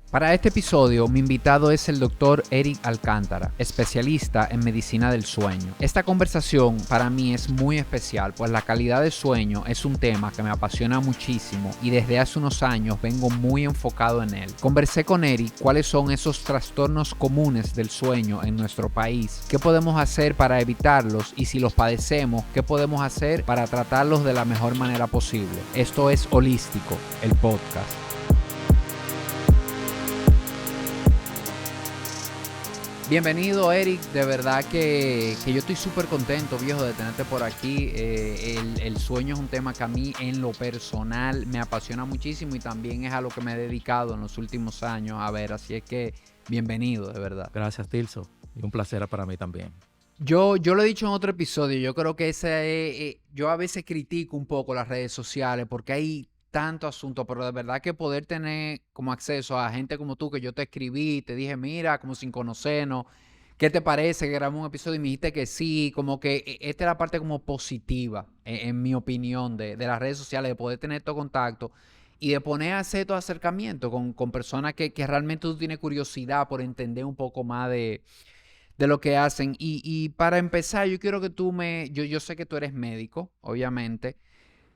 Para este episodio, mi invitado es el doctor Eric Alcántara, especialista en medicina del sueño. Esta conversación para mí es muy especial, pues la calidad del sueño es un tema que me apasiona muchísimo y desde hace unos años vengo muy enfocado en él. Conversé con Eric cuáles son esos trastornos comunes del sueño en nuestro país, qué podemos hacer para evitarlos y si los padecemos, qué podemos hacer para tratarlos de la mejor manera posible. Esto es Holístico, el podcast. Bienvenido, Eric. De verdad que yo estoy súper contento, viejo, de tenerte por aquí. El sueño es un tema que a mí en lo personal me apasiona muchísimo y también es a lo que me he dedicado en los últimos años. A ver, así es que bienvenido, de verdad. Gracias, Tilso. Y un placer para mí también. Yo lo he dicho en otro episodio, yo creo que yo a veces critico un poco las redes sociales porque hay tanto asunto, pero de verdad que poder tener como acceso a gente como tú, que yo te escribí, te dije, mira, como sin conocernos, ¿qué te parece que grabamos un episodio? Y me dijiste que sí, como que esta es la parte como positiva, en mi opinión, de las redes sociales, de poder tener todo contacto y de poner a hacer todo acercamiento con personas que realmente tú tienes curiosidad por entender un poco más de lo que hacen. Y para empezar, yo quiero que yo sé que tú eres médico, obviamente.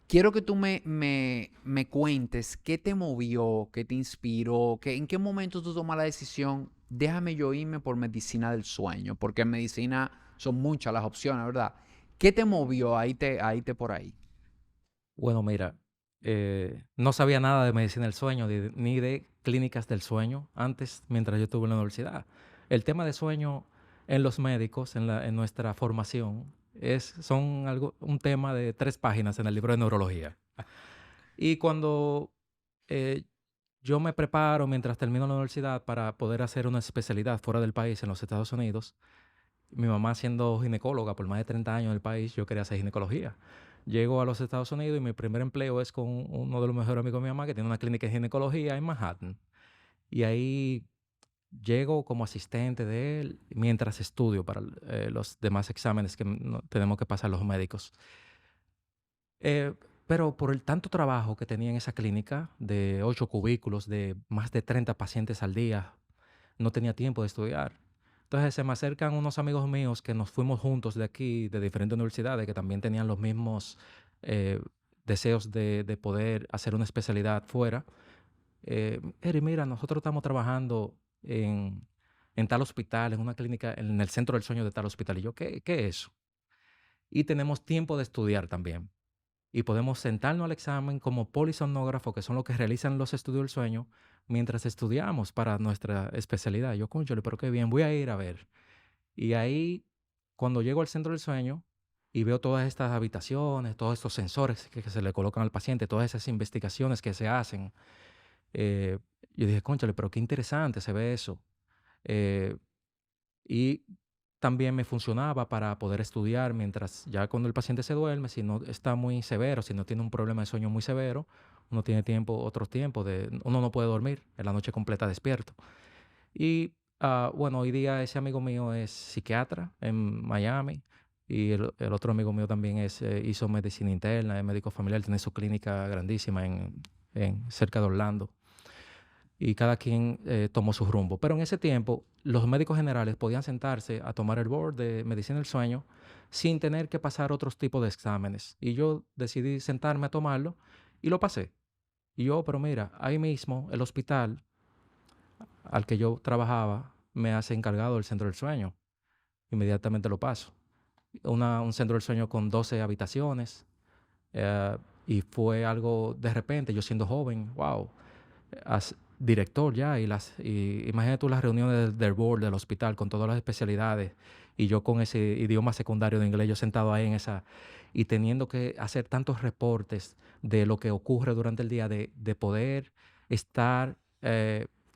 Quiero que tú me cuentes qué te movió, qué te inspiró, en qué momento tú tomas la decisión, déjame yo irme por medicina del sueño, porque en medicina son muchas las opciones, ¿verdad? ¿Qué te movió a irte por ahí? Bueno, mira, no sabía nada de medicina del sueño ni de clínicas del sueño antes, mientras yo estuve en la universidad. El tema de sueño en los médicos, en nuestra formación, un tema de 3 páginas en el libro de neurología. Y cuando eh, yo me preparo mientras termino la universidad para poder hacer una especialidad fuera del país, en los Estados Unidos, mi mamá siendo ginecóloga por más de 30 años en el país, yo quería hacer ginecología. Llego a los Estados Unidos y mi primer empleo es con uno de los mejores amigos de mi mamá que tiene una clínica de ginecología en Manhattan. Y ahí llego como asistente de él mientras estudio para los demás exámenes que tenemos que pasar los médicos. Eh, pero por el tanto trabajo que tenía en esa clínica, de 8 cubículos, de más de 30 pacientes al día, no tenía tiempo de estudiar. Entonces se me acercan unos amigos míos que nos fuimos juntos de aquí, de diferentes universidades, que también tenían los mismos eh, deseos de poder hacer una especialidad fuera. Eri, mira, nosotros estamos trabajando en tal hospital, en una clínica, en el centro del sueño de tal hospital. Y yo, ¿qué es eso? Y tenemos tiempo de estudiar también. Y podemos sentarnos al examen como polisomnógrafo, que son los que realizan los estudios del sueño, mientras estudiamos para nuestra especialidad. Yo, cónchale, pero qué bien, voy a ir a ver. Y ahí, cuando llego al centro del sueño y veo todas estas habitaciones, todos estos sensores que se le colocan al paciente, todas esas investigaciones que se hacen, eh, yo dije, cónchale, pero qué interesante se ve eso. Eh, y también me funcionaba para poder estudiar mientras ya cuando el paciente se duerme, si no está muy severo, si no tiene un problema de sueño muy severo, uno tiene otros tiempos uno no puede dormir en la noche completa despierto. Y bueno, hoy día ese amigo mío es psiquiatra en Miami y el otro amigo mío también hizo medicina interna, es médico familiar, tiene su clínica grandísima en cerca de Orlando y cada quien tomó su rumbo. Pero en ese tiempo, los médicos generales podían sentarse a tomar el board de medicina del sueño sin tener que pasar otros tipos de exámenes. Y yo decidí sentarme a tomarlo y lo pasé. Y yo, pero mira, ahí mismo el hospital al que yo trabajaba me hace encargado del centro del sueño. Inmediatamente lo paso. Un centro del sueño con 12 habitaciones. eh, y fue algo de repente, yo siendo joven, wow, director ya, y imagínate tú las reuniones del board del hospital con todas las especialidades, y yo con ese idioma secundario de inglés, yo sentado ahí y teniendo que hacer tantos reportes de lo que ocurre durante el día, de poder estar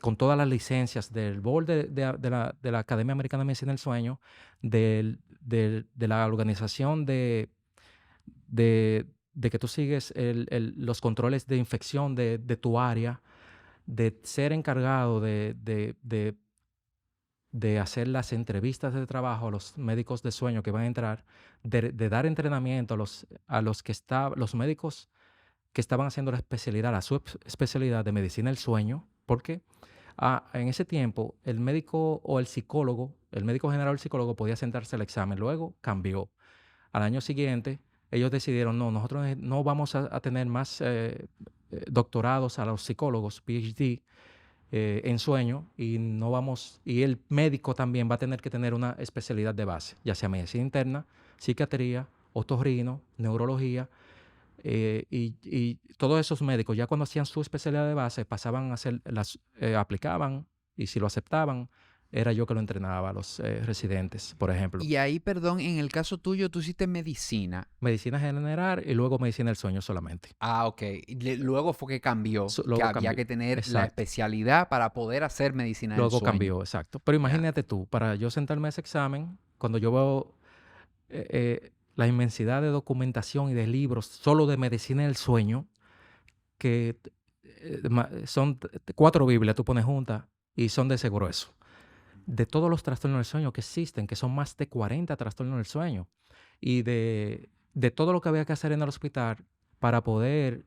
con todas las licencias del board de la Academia Americana de Medicina del Sueño, de la organización de que tú sigues los controles de infección de tu área, de ser encargado de hacer las entrevistas de trabajo a los médicos de sueño que van a entrar, de dar entrenamiento los médicos que estaban haciendo la especialidad, especialidad de medicina del sueño, porque En ese tiempo, el médico o el psicólogo, el médico general o el psicólogo podía sentarse al examen. Luego cambió. Al año siguiente, ellos decidieron, no, nosotros no vamos a tener más doctorados a los psicólogos, PhD, en sueño, y no vamos, y el médico también va a tener que tener una especialidad de base, ya sea medicina interna, psiquiatría, otorrino, neurología, y todos esos médicos, ya cuando hacían su especialidad de base, pasaban a hacer, aplicaban, y si lo aceptaban, era yo que lo entrenaba a los residentes, por ejemplo. Y ahí, perdón, en el caso tuyo, tú hiciste medicina. Medicina general y luego medicina del sueño solamente. Ah, ok. Luego fue que cambió, que Luego había cambió. que tener la Exacto. especialidad para poder hacer medicina del Luego sueño. cambió, exacto. Pero Ya. imagínate tú, para yo sentarme a ese examen, cuando yo veo la inmensidad de documentación y de libros solo de medicina del sueño, que son 4 Biblias, tú pones juntas y son de ese grueso. De todos los trastornos del sueño que existen, que son más de 40 trastornos del sueño, y de todo lo que había que hacer en el hospital para poder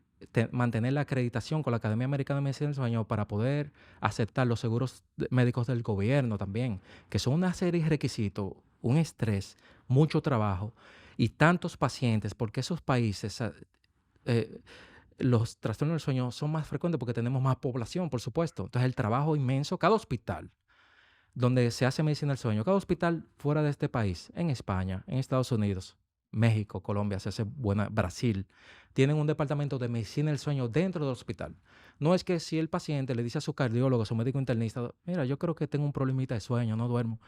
mantener la acreditación con la Academia Americana de Medicina del Sueño, para poder aceptar los seguros médicos del gobierno también, que son una serie de requisitos, un estrés, mucho trabajo y tantos pacientes, porque esos países, eh, los trastornos del sueño son más frecuentes porque tenemos más población, por supuesto. Entonces el trabajo inmenso, cada hospital donde se hace medicina del sueño, cada hospital fuera de este país, en España, en Estados Unidos, México, Colombia, se hace buena, Brasil, tienen un departamento de medicina del sueño dentro del hospital. No es que si el paciente le dice a su cardiólogo, a su médico internista, mira, yo creo que tengo un problemita de sueño, no duermo.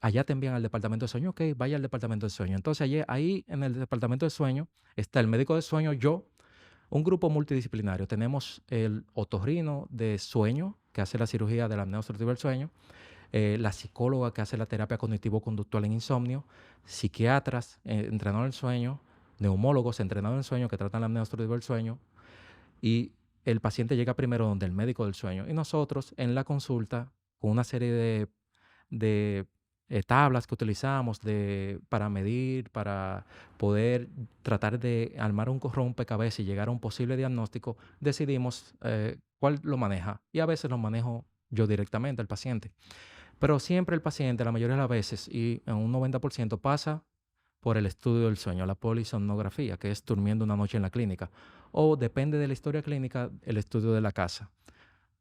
Allá te envían al departamento de sueño, ok, vaya al departamento de sueño. Entonces ahí en el departamento de sueño está el médico de sueño, yo, un grupo multidisciplinario. Tenemos el otorrino de sueño, que hace la cirugía de la apnea obstructiva del sueño, la psicóloga que hace la terapia cognitivo-conductual en insomnio, psiquiatras entrenados en el sueño, neumólogos entrenados en el sueño que tratan la apnea obstructiva del sueño, y el paciente llega primero donde el médico del sueño. Y nosotros en la consulta, con una serie de tablas que utilizamos para medir, para poder tratar de armar un rompecabezas y llegar a un posible diagnóstico, decidimos cuál lo maneja. Y a veces lo manejo yo directamente, al paciente. Pero siempre el paciente, la mayoría de las veces, y en un 90%, pasa por el estudio del sueño, la polisomnografía, que es durmiendo una noche en la clínica. O depende de la historia clínica, el estudio de la casa.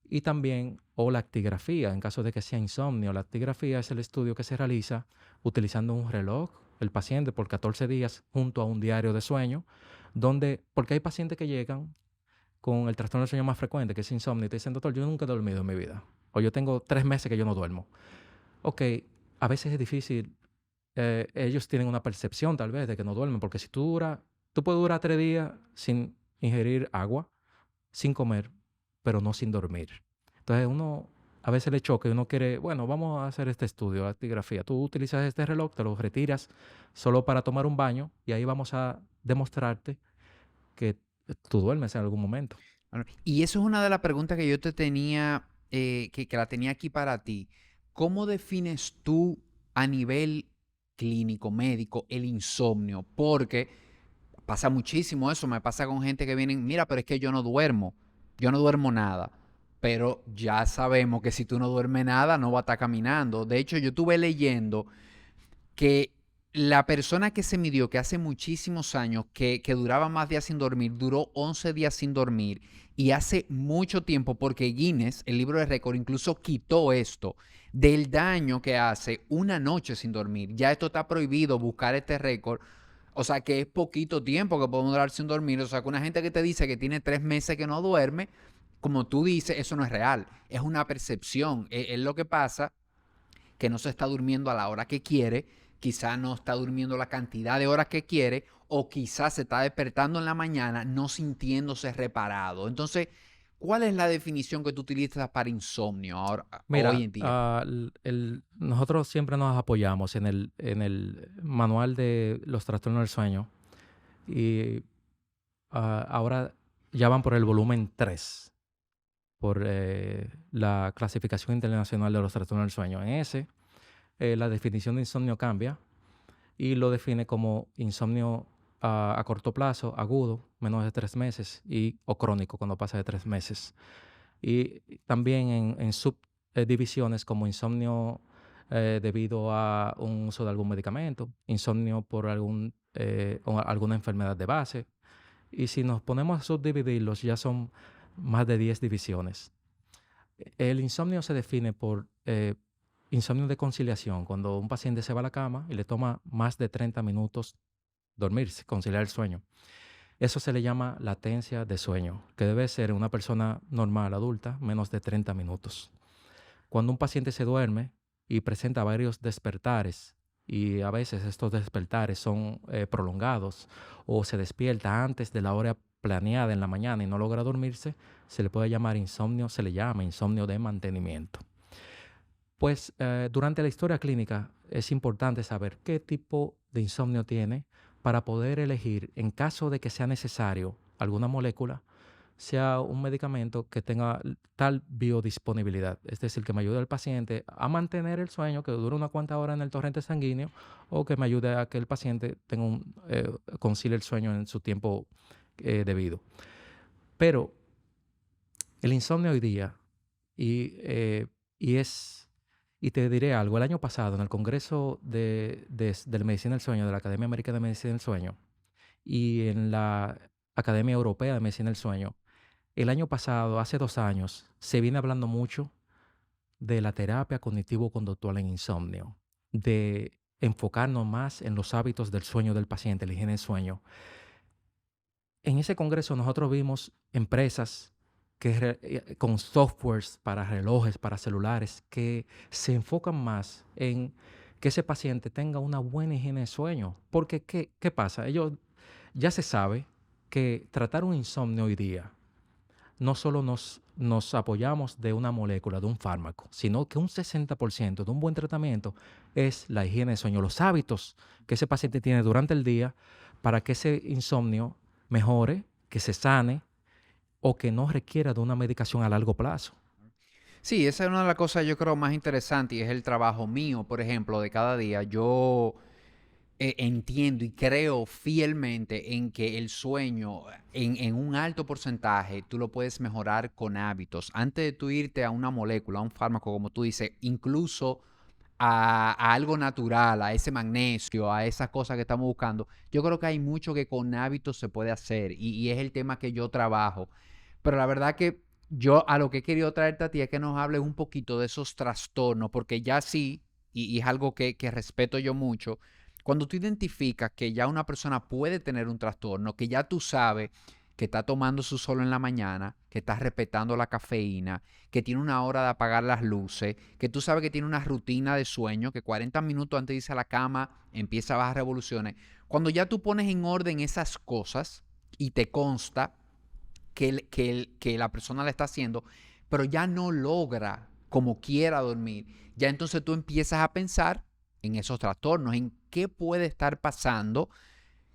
Y también, o la actigrafía, en caso de que sea insomnio. La actigrafía es el estudio que se realiza utilizando un reloj, el paciente, por 14 días, junto a un diario de sueño, porque hay pacientes que llegan con el trastorno del sueño más frecuente, que es insomnio, y te dicen, doctor, yo nunca he dormido en mi vida. O yo tengo 3 meses que yo no duermo. Ok, a veces es difícil. Ellos tienen una percepción tal vez de que no duermen, porque si tú puedes durar 3 días sin ingerir agua, sin comer, pero no sin dormir. Entonces uno a veces le choca y uno quiere, bueno, vamos a hacer este estudio de actigrafía. Tú utilizas este reloj, te lo retiras solo para tomar un baño y ahí vamos a demostrarte que tú duermes en algún momento. Bueno, y eso es una de las preguntas que yo te tenía, que la tenía aquí para ti. ¿Cómo defines tú a nivel clínico, médico, el insomnio? Porque pasa muchísimo eso, me pasa con gente que vienen, mira, pero es que yo no duermo nada. Pero ya sabemos que si tú no duermes nada, no va a estar caminando. De hecho, yo estuve leyendo que la persona que se midió, que hace muchísimos años, que duraba más días sin dormir, duró 11 días sin dormir. Y hace mucho tiempo, porque Guinness, el libro de récord, incluso quitó esto del daño que hace una noche sin dormir. Ya esto está prohibido, buscar este récord. O sea que es poquito tiempo que podemos durar sin dormir. O sea que una gente que te dice que tiene 3 meses que no duerme, como tú dices, eso no es real. Es una percepción. Es lo que pasa, que no se está durmiendo a la hora que quiere, quizá no está durmiendo la cantidad de horas que quiere, o quizás se está despertando en la mañana no sintiéndose reparado. Entonces, ¿cuál es la definición que tú utilizas para insomnio ahora, hoy Mira, en día? nosotros siempre nos apoyamos en el manual de los trastornos del sueño, y ahora ya van por el volumen 3, por la clasificación internacional de los trastornos del sueño. En ese, la definición de insomnio cambia y lo define como insomnio a corto plazo, agudo, menos de 3 meses, o crónico cuando pasa de 3 meses. y también en subdivisiones como insomnio debido a un uso de algún medicamento, insomnio por o alguna enfermedad de base. Y si nos ponemos a subdividirlos, ya son más de 10 divisiones. El insomnio se define por insomnio de conciliación, cuando un paciente se va a la cama y le toma más de 30 minutos dormirse, conciliar el sueño. Eso se le llama latencia de sueño, que debe ser en una persona normal, adulta, menos de 30 minutos. Cuando un paciente se duerme y presenta varios despertares, y a veces estos despertares son prolongados, o se despierta antes de la hora planeada en la mañana y no logra dormirse, se le puede llamar insomnio, se le llama insomnio de mantenimiento. Pues durante la historia clínica es importante saber qué tipo de insomnio tiene para poder elegir, en caso de que sea necesario alguna molécula, sea un medicamento que tenga tal biodisponibilidad, es decir, que me ayude al paciente a mantener el sueño, que dure una cuanta hora en el torrente sanguíneo, o que me ayude a que el paciente concilie el sueño en su tiempo debido. Pero el insomnio hoy día, y, eh, y es, y te diré algo, el año pasado en el Congreso de la Medicina del Sueño, de la Academia Americana de Medicina del Sueño, y en la Academia Europea de Medicina del Sueño, el año pasado, hace 2 años, se viene hablando mucho de la terapia cognitivo-conductual en insomnio, de enfocarnos más en los hábitos del sueño del paciente, la higiene del sueño. En ese congreso nosotros vimos empresas con softwares para relojes, para celulares, que se enfocan más en que ese paciente tenga una buena higiene de sueño. Porque, ¿qué pasa? Ya se sabe que tratar un insomnio hoy día no solo nos apoyamos de una molécula, de un fármaco, sino que un 60% de un buen tratamiento es la higiene de sueño, los hábitos que ese paciente tiene durante el día para que ese insomnio mejore, que se sane o que no requiera de una medicación a largo plazo. Sí, esa es una de las cosas yo creo más interesantes y es el trabajo mío, por ejemplo, de cada día. Yo entiendo y creo fielmente en que el sueño en un alto porcentaje tú lo puedes mejorar con hábitos. Antes de tú irte a una molécula, a un fármaco, como tú dices, incluso a algo natural, a ese magnesio, a esas cosas que estamos buscando, yo creo que hay mucho que con hábitos se puede hacer y es el tema que yo trabajo. Pero la verdad que yo a lo que he querido traerte a ti es que nos hables un poquito de esos trastornos, porque ya sí, y es algo que respeto yo mucho, cuando tú identificas que ya una persona puede tener un trastorno, que ya tú sabes que está tomando su sol en la mañana, que está respetando la cafeína, que tiene una hora de apagar las luces, que tú sabes que tiene una rutina de sueño, que 40 minutos antes de irse a la cama empieza a bajar revoluciones. Cuando ya tú pones en orden esas cosas y te consta que la persona la está haciendo, pero ya no logra como quiera dormir, ya entonces tú empiezas a pensar en esos trastornos, en qué puede estar pasando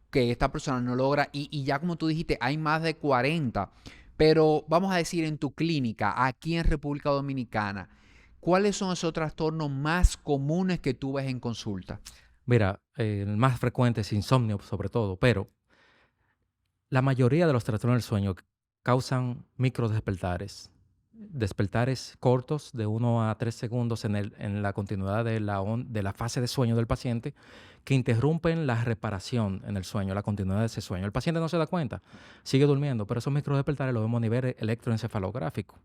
que esta persona no logra, y ya como tú dijiste, hay más de 40, pero vamos a decir en tu clínica, aquí en República Dominicana, ¿cuáles son esos trastornos más comunes que tú ves en consulta? Mira, el más frecuente es insomnio sobre todo, pero la mayoría de los trastornos del sueño causan microdespertares, despertares cortos de 1 a 3 segundos en la continuidad de la fase de sueño del paciente que interrumpen la reparación en el sueño, la continuidad de ese sueño. El paciente no se da cuenta, sigue durmiendo, pero esos microdespertares los vemos a nivel electroencefalográfico.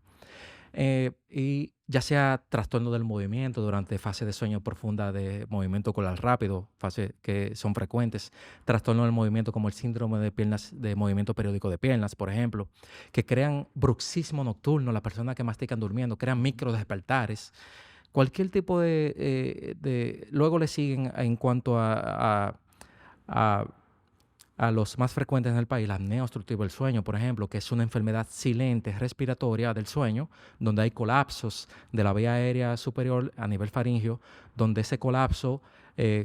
Y ya sea trastorno del movimiento durante fase de sueño profunda de movimiento ocular rápido, fase que son frecuentes, trastorno del movimiento como el síndrome de piernas, de movimiento periódico de piernas, por ejemplo, que crean bruxismo nocturno, las personas que mastican durmiendo, crean micro despertares. Cualquier tipo luego le siguen en cuanto a a los más frecuentes en el país, la apnea obstructiva del sueño, por ejemplo, que es una enfermedad silente respiratoria del sueño, donde hay colapsos de la vía aérea superior a nivel faríngeo, donde ese colapso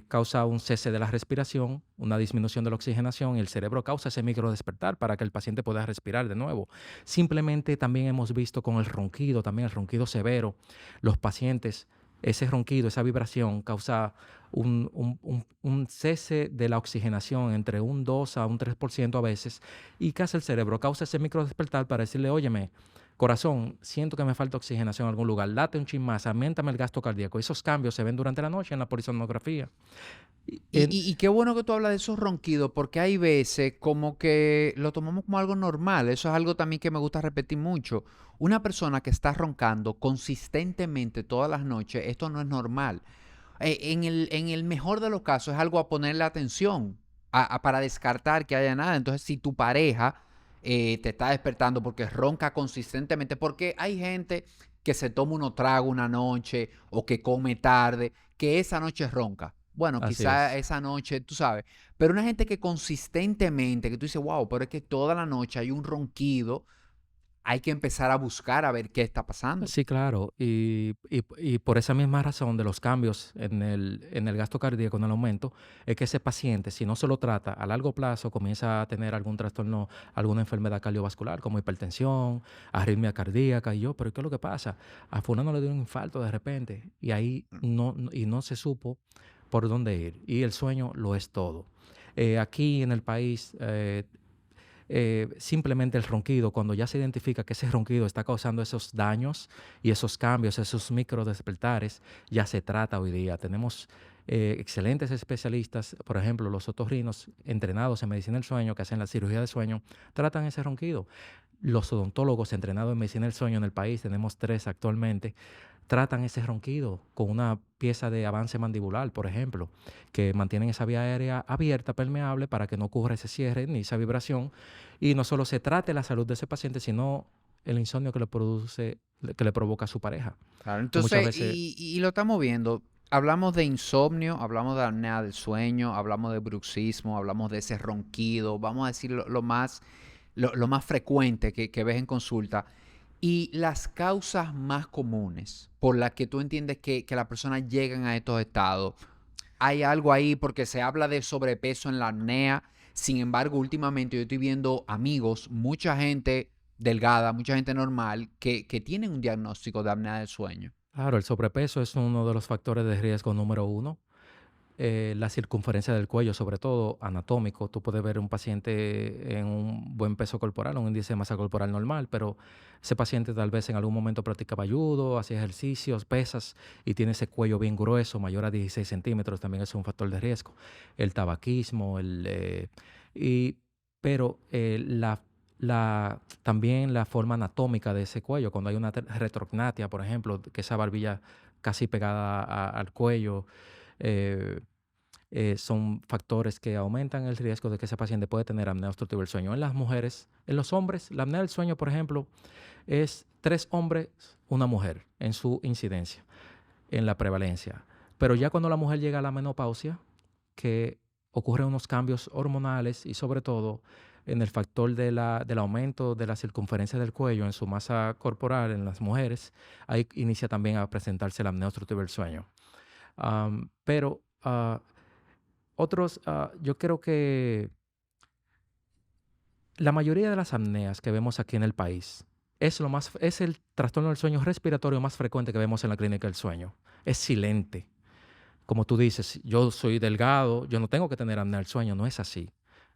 causa un cese de la respiración, una disminución de la oxigenación y el cerebro causa ese micro despertar para que el paciente pueda respirar de nuevo. Simplemente también hemos visto con el ronquido, también el ronquido severo, los pacientes, ese ronquido, esa vibración causa un cese de la oxigenación entre un 2 a un 3% a veces. ¿Y qué hace el cerebro? Causa ese microdespertar para decirle, óyeme, Corazón, siento que me falta oxigenación en algún lugar, late un chin más, aumentame el gasto cardíaco. Esos cambios se ven durante la noche en la polisonografía. Y Y qué bueno que tú hablas de esos ronquidos, porque hay veces como que lo tomamos como algo normal. Eso es algo también que me gusta repetir mucho. Una persona que está roncando consistentemente todas las noches, esto no es normal. En el mejor de los casos es algo a ponerle atención, para descartar que haya nada. Entonces, si tu pareja te está despertando porque ronca consistentemente, porque hay gente que se toma unos tragos una noche o que come tarde, que esa noche ronca. Bueno, así quizá es. esa noche, tú sabes, pero una gente que consistentemente, que tú dices, wow, pero es que toda la noche hay un ronquido, hay que empezar a buscar a ver qué está pasando. Sí, claro. Y por esa misma razón de los cambios en el gasto cardíaco, en el aumento, es que ese paciente, si no se lo trata a largo plazo, comienza a tener algún trastorno, alguna enfermedad cardiovascular, como hipertensión, arritmia cardíaca. Y yo, ¿pero qué es lo que pasa? A fulano le dio un infarto de repente y ahí no se supo por dónde ir. Y el sueño lo es todo. Aquí en el país, simplemente el ronquido, cuando ya se identifica que ese ronquido está causando esos daños y esos cambios, esos micro despertares, ya se trata hoy día. Tenemos excelentes especialistas, por ejemplo, los otorrinos entrenados en medicina del sueño, que hacen la cirugía de sueño, tratan ese ronquido. Los odontólogos entrenados en medicina del sueño en el país, tenemos 3 actualmente, tratan ese ronquido con una pieza de avance mandibular, por ejemplo, que mantienen esa vía aérea abierta, permeable, para que no ocurra ese cierre ni esa vibración. Y no solo se trate la salud de ese paciente, sino el insomnio que le provoca a su pareja, Claro, que muchas entonces, veces. y lo estamos viendo. Hablamos de insomnio, hablamos de apnea del sueño, hablamos de bruxismo, hablamos de ese ronquido, vamos a decir lo más frecuente que ves en consulta. Y las causas más comunes por las que tú entiendes que las personas llegan a estos estados. Hay algo ahí porque se habla de sobrepeso en la apnea. Sin embargo, últimamente yo estoy viendo amigos, mucha gente delgada, mucha gente normal, que tienen un diagnóstico de apnea del sueño. Claro, el sobrepeso es uno de los factores de riesgo número uno. La circunferencia del cuello, sobre todo anatómico. Tú puedes ver un paciente en un buen peso corporal, un índice de masa corporal normal, pero ese paciente tal vez en algún momento practicaba judo, hacía ejercicios, pesas y tiene ese cuello bien grueso, mayor a 16 centímetros, también es un factor de riesgo. El tabaquismo, y, pero también la forma anatómica de ese cuello, cuando hay una retrognatia, por ejemplo, que esa barbilla casi pegada al cuello. eh, Son factores que aumentan el riesgo de que ese paciente puede tener apnea obstructiva del sueño. En las mujeres, en los hombres, la apnea del sueño, por ejemplo, es 3 hombres, una mujer en su incidencia, en la prevalencia. Pero ya cuando la mujer llega a la menopausia, que ocurren unos cambios hormonales y sobre todo en el factor del aumento de la circunferencia del cuello en su masa corporal en las mujeres, ahí inicia también a presentarse la apnea obstructiva del sueño. Pero yo creo que la mayoría de las apneas que vemos aquí en el país es el trastorno del sueño respiratorio más frecuente que vemos en la clínica del sueño. Es silente. Como tú dices, yo soy delgado, yo no tengo que tener apnea del sueño, no es así.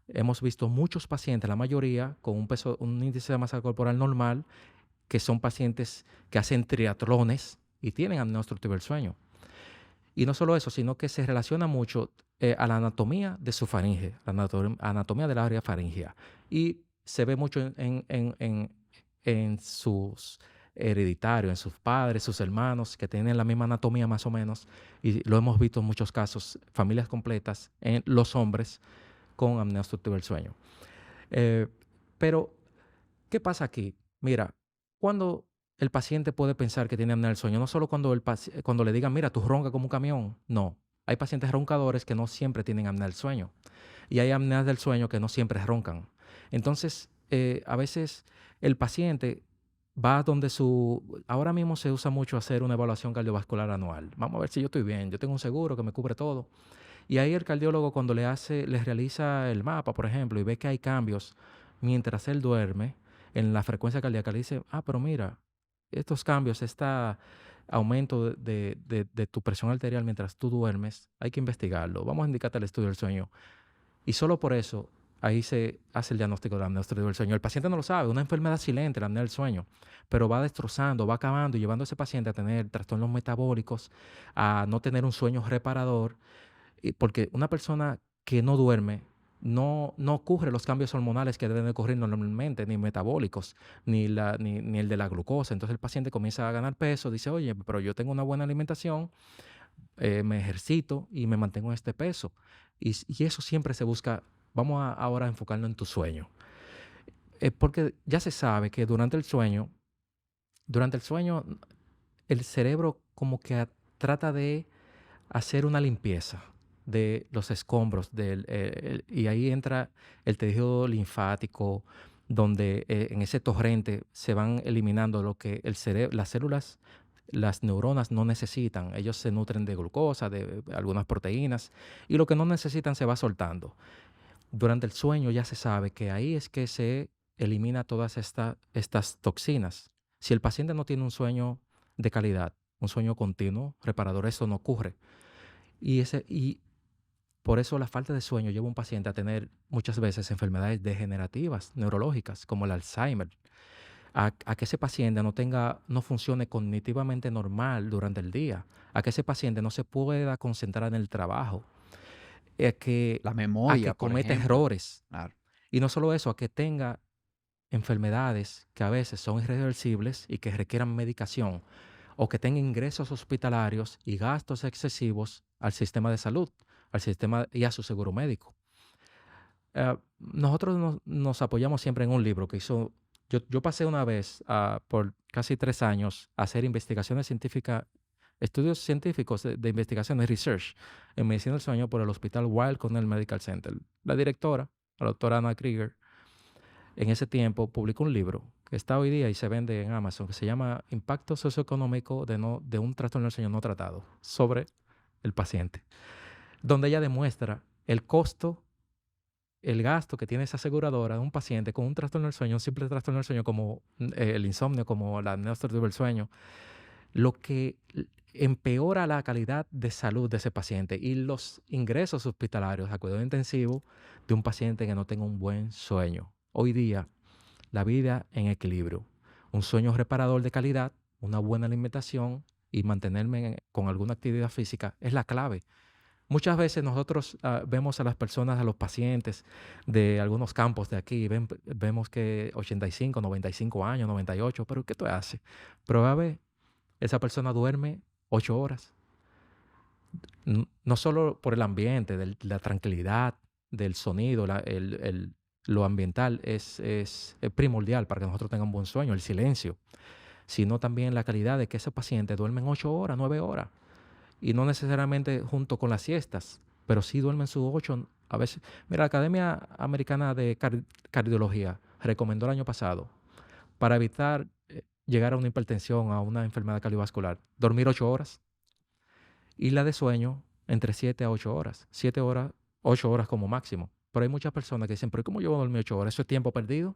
Hemos visto muchos pacientes, la mayoría, con un índice de masa corporal normal, que son pacientes que hacen triatlones y tienen apnea obstructiva del sueño. Y no solo eso, sino que se relaciona mucho a la anatomía de su faringe, anatomía del área faringea. Y se ve mucho en sus hereditarios, en sus padres, sus hermanos, que tienen la misma anatomía más o menos. Y lo hemos visto en muchos casos, familias completas, en los hombres con apnea obstructiva del sueño. Eh, pero, ¿qué pasa aquí? Mira, cuando el paciente puede pensar que tiene apnea del sueño, no solo cuando le digan, mira, tú roncas como un camión. No, hay pacientes roncadores que no siempre tienen apnea del sueño. Y hay apneas del sueño que no siempre roncan. Entonces, a veces el paciente va donde ahora mismo se usa mucho hacer una evaluación cardiovascular anual. Vamos a ver si yo estoy bien. Yo tengo un seguro que me cubre todo. Y ahí el cardiólogo cuando les realiza el mapa, por ejemplo, y ve que hay cambios mientras él duerme en la frecuencia cardíaca, le dice, pero mira, estos cambios, este aumento de tu presión arterial mientras tú duermes, hay que investigarlo. Vamos a indicarte el estudio del sueño. Y solo por eso ahí se hace el diagnóstico de la apnea obstructiva del sueño. El paciente no lo sabe, una enfermedad silente, la apnea del sueño, pero va destrozando, va acabando y llevando a ese paciente a tener trastornos metabólicos, a no tener un sueño reparador, porque una persona que no duerme no ocurre los cambios hormonales que deben de ocurrir normalmente, ni metabólicos, ni el de la glucosa. Entonces el paciente comienza a ganar peso, dice, oye, pero yo tengo una buena alimentación, me ejercito y me mantengo en este peso. Y eso siempre se busca. Vamos ahora a enfocarnos en tu sueño. Porque ya se sabe que durante el sueño, el cerebro como que trata de hacer una limpieza de los escombros y ahí entra el tejido linfático, donde en ese torrente se van eliminando lo que el cerebro, las células, las neuronas no necesitan. Ellos se nutren de glucosa, de algunas proteínas, y lo que no necesitan se va soltando. Durante el sueño ya se sabe que ahí es que se elimina todas estas toxinas. Si el paciente no tiene un sueño de calidad, un sueño continuo, reparador, eso no ocurre. Y por eso la falta de sueño lleva a un paciente a tener muchas veces enfermedades degenerativas, neurológicas, como el Alzheimer, a que ese paciente no funcione cognitivamente normal durante el día, a que ese paciente no se pueda concentrar en el trabajo, a que, La a que memoria, por cometa ejemplo. errores. Claro. Y no solo eso, a que tenga enfermedades que a veces son irreversibles y que requieran medicación, o que tenga ingresos hospitalarios y gastos excesivos al sistema de salud, al sistema y a su seguro médico. Nosotros nos apoyamos siempre en un libro que hizo. Yo pasé una vez por casi 3 años a hacer investigaciones científicas, estudios científicos de investigaciones, research, en medicina del sueño por el Hospital Weill Cornell Medical Center. La directora, la doctora Anna Krieger, en ese tiempo publicó un libro que está hoy día y se vende en Amazon, que se llama Impacto socioeconómico de un trastorno del sueño no tratado sobre el paciente, donde ella demuestra el costo, el gasto que tiene esa aseguradora de un paciente con un trastorno del sueño, un simple trastorno del sueño como el insomnio, como la apnea obstructiva del sueño, lo que empeora la calidad de salud de ese paciente y los ingresos hospitalarios a cuidado intensivo de un paciente que no tenga un buen sueño. Hoy día, la vida en equilibrio, un sueño reparador de calidad, una buena alimentación y mantenerme con alguna actividad física es la clave. Muchas veces nosotros vemos a las personas, a los pacientes de algunos campos de aquí, vemos que 85, 95 años, 98, pero ¿qué tú haces? Pero a ver, esa persona duerme 8 horas. No solo por el ambiente, la tranquilidad, del sonido, lo ambiental es primordial para que nosotros tengamos un buen sueño, el silencio, sino también la calidad de que ese paciente duerme 8 horas, 9 horas. Y no necesariamente junto con las siestas, pero sí duermen sus 8. A veces, mira, la Academia Americana de Cardiología recomendó el año pasado, para evitar llegar a una hipertensión, a una enfermedad cardiovascular, dormir 8 horas. Y la de sueño, entre 7 a 8 horas. 7 horas, 8 horas como máximo. Pero hay muchas personas que dicen, pero ¿cómo yo voy a dormir 8 horas? ¿Eso es tiempo perdido?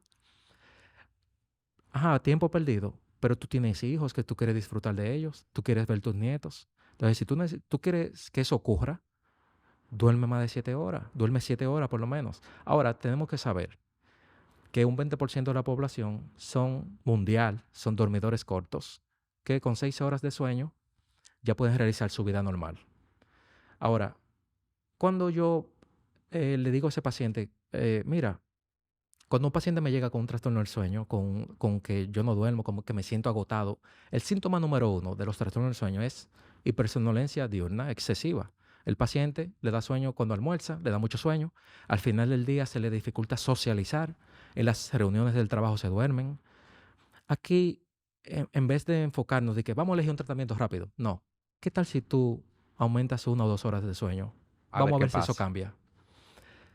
Ajá, tiempo perdido. Pero tú tienes hijos que tú quieres disfrutar de ellos, tú quieres ver tus nietos. Entonces, si tú quieres que eso ocurra, duerme más de 7 horas, duerme 7 horas por lo menos. Ahora, tenemos que saber que un 20% de la población mundial son dormidores cortos, que con 6 horas de sueño ya pueden realizar su vida normal. Ahora, cuando yo le digo a ese paciente, mira, cuando un paciente me llega con un trastorno del sueño, con que yo no duermo, como que me siento agotado, el síntoma número 1 de los trastornos del sueño es hipersomnolencia diurna excesiva. El paciente le da sueño cuando almuerza, le da mucho sueño, al final del día se le dificulta socializar, en las reuniones del trabajo se duermen. Aquí, en vez de enfocarnos de que vamos a elegir un tratamiento rápido, no. ¿Qué tal si tú aumentas 1 o 2 horas de sueño? A ver Vamos a qué ver si eso pasa. cambia.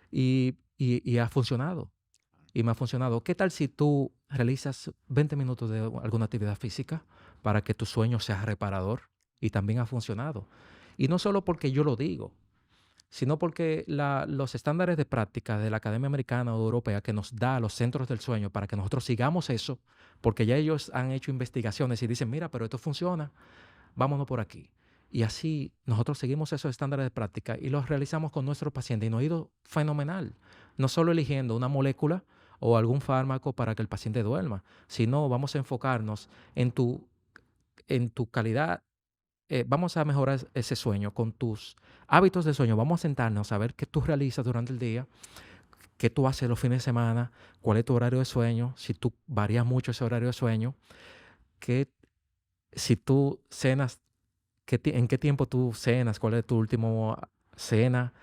Y ha funcionado. Y me ha funcionado. ¿Qué tal si tú realizas 20 minutos de alguna actividad física para que tu sueño sea reparador? Y también ha funcionado. Y no solo porque yo lo digo, sino porque los estándares de práctica de la Academia Americana o Europea que nos da los centros del sueño para que nosotros sigamos eso, porque ya ellos han hecho investigaciones y dicen, mira, pero esto funciona, vámonos por aquí. Y así nosotros seguimos esos estándares de práctica y los realizamos con nuestros pacientes y nos ha ido fenomenal. No solo eligiendo una molécula o algún fármaco para que el paciente duerma, sino vamos a enfocarnos en tu calidad. Vamos a mejorar ese sueño con tus hábitos de sueño. Vamos a sentarnos a ver qué tú realizas durante el día, qué tú haces los fines de semana, cuál es tu horario de sueño, si tú varías mucho ese horario de sueño, que si tú cenas, en qué tiempo tú cenas, cuál es tu último cena,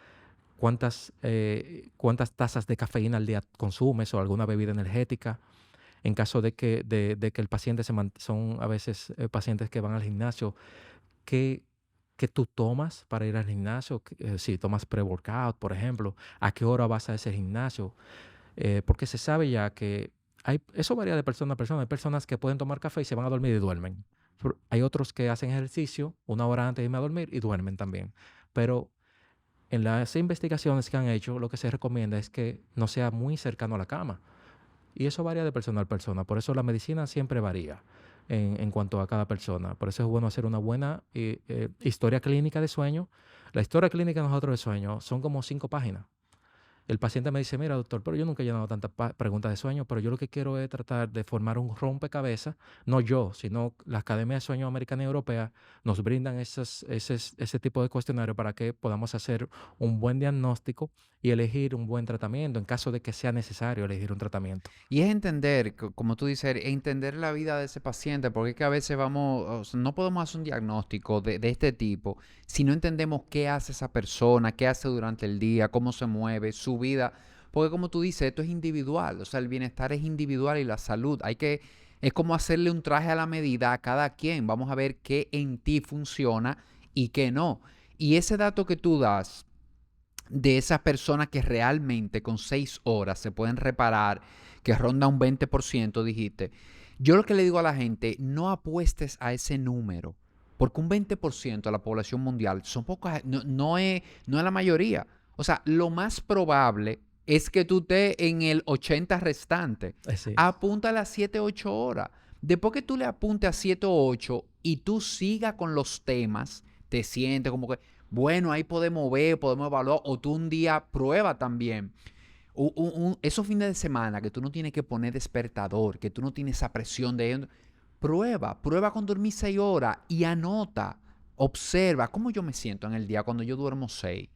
cuántas tazas de cafeína al día consumes o alguna bebida energética. En caso de que el paciente son a veces pacientes que van al gimnasio, ¿qué, qué tú tomas para ir al gimnasio? Si tomas pre-workout, por ejemplo, ¿a qué hora vas a ese gimnasio? Porque se sabe ya que eso varía de persona a persona. Hay personas que pueden tomar café y se van a dormir y duermen. Hay otros que hacen ejercicio una hora antes de irme a dormir y duermen también. Pero en las investigaciones que han hecho, lo que se recomienda es que no sea muy cercano a la cama. Y eso varía de persona a persona. Por eso la medicina siempre varía en cuanto a cada persona. Por eso es bueno hacer una buena historia clínica de sueño. La historia clínica de nosotros de sueño son como 5 páginas. El paciente me dice, mira, doctor, pero yo nunca he llenado tantas preguntas de sueño, pero yo lo que quiero es tratar de formar un rompecabezas, no yo, sino la Academia de Sueño Americana y Europea nos brindan ese tipo de cuestionario para que podamos hacer un buen diagnóstico y elegir un buen tratamiento en caso de que sea necesario elegir un tratamiento. Y es entender, como tú dices, entender la vida de ese paciente, porque es que a veces o sea, no podemos hacer un diagnóstico de este tipo si no entendemos qué hace esa persona, qué hace durante el día, cómo se mueve, su vida. Porque como tú dices, esto es individual, o sea, el bienestar es individual y la salud. Es como hacerle un traje a la medida a cada quien. Vamos a ver qué en ti funciona y qué no. Y ese dato que tú das de esas personas que realmente con 6 horas se pueden reparar, que ronda un 20%, dijiste. Yo lo que le digo a la gente, no apuestes a ese número, porque un 20% de la población mundial son pocas, no es la mayoría. O sea, lo más probable es que tú estés en el 80 restante. Así es. Apúntale a 7, 8 horas. Después que tú le apuntes a 7 o 8 y tú sigas con los temas, te sientes como que, bueno, ahí podemos ver, podemos evaluar, o tú un día prueba también. Esos fines de semana que tú no tienes que poner despertador, que tú no tienes esa presión de... Prueba con dormir 6 horas y anota, observa cómo yo me siento en el día cuando yo duermo 6.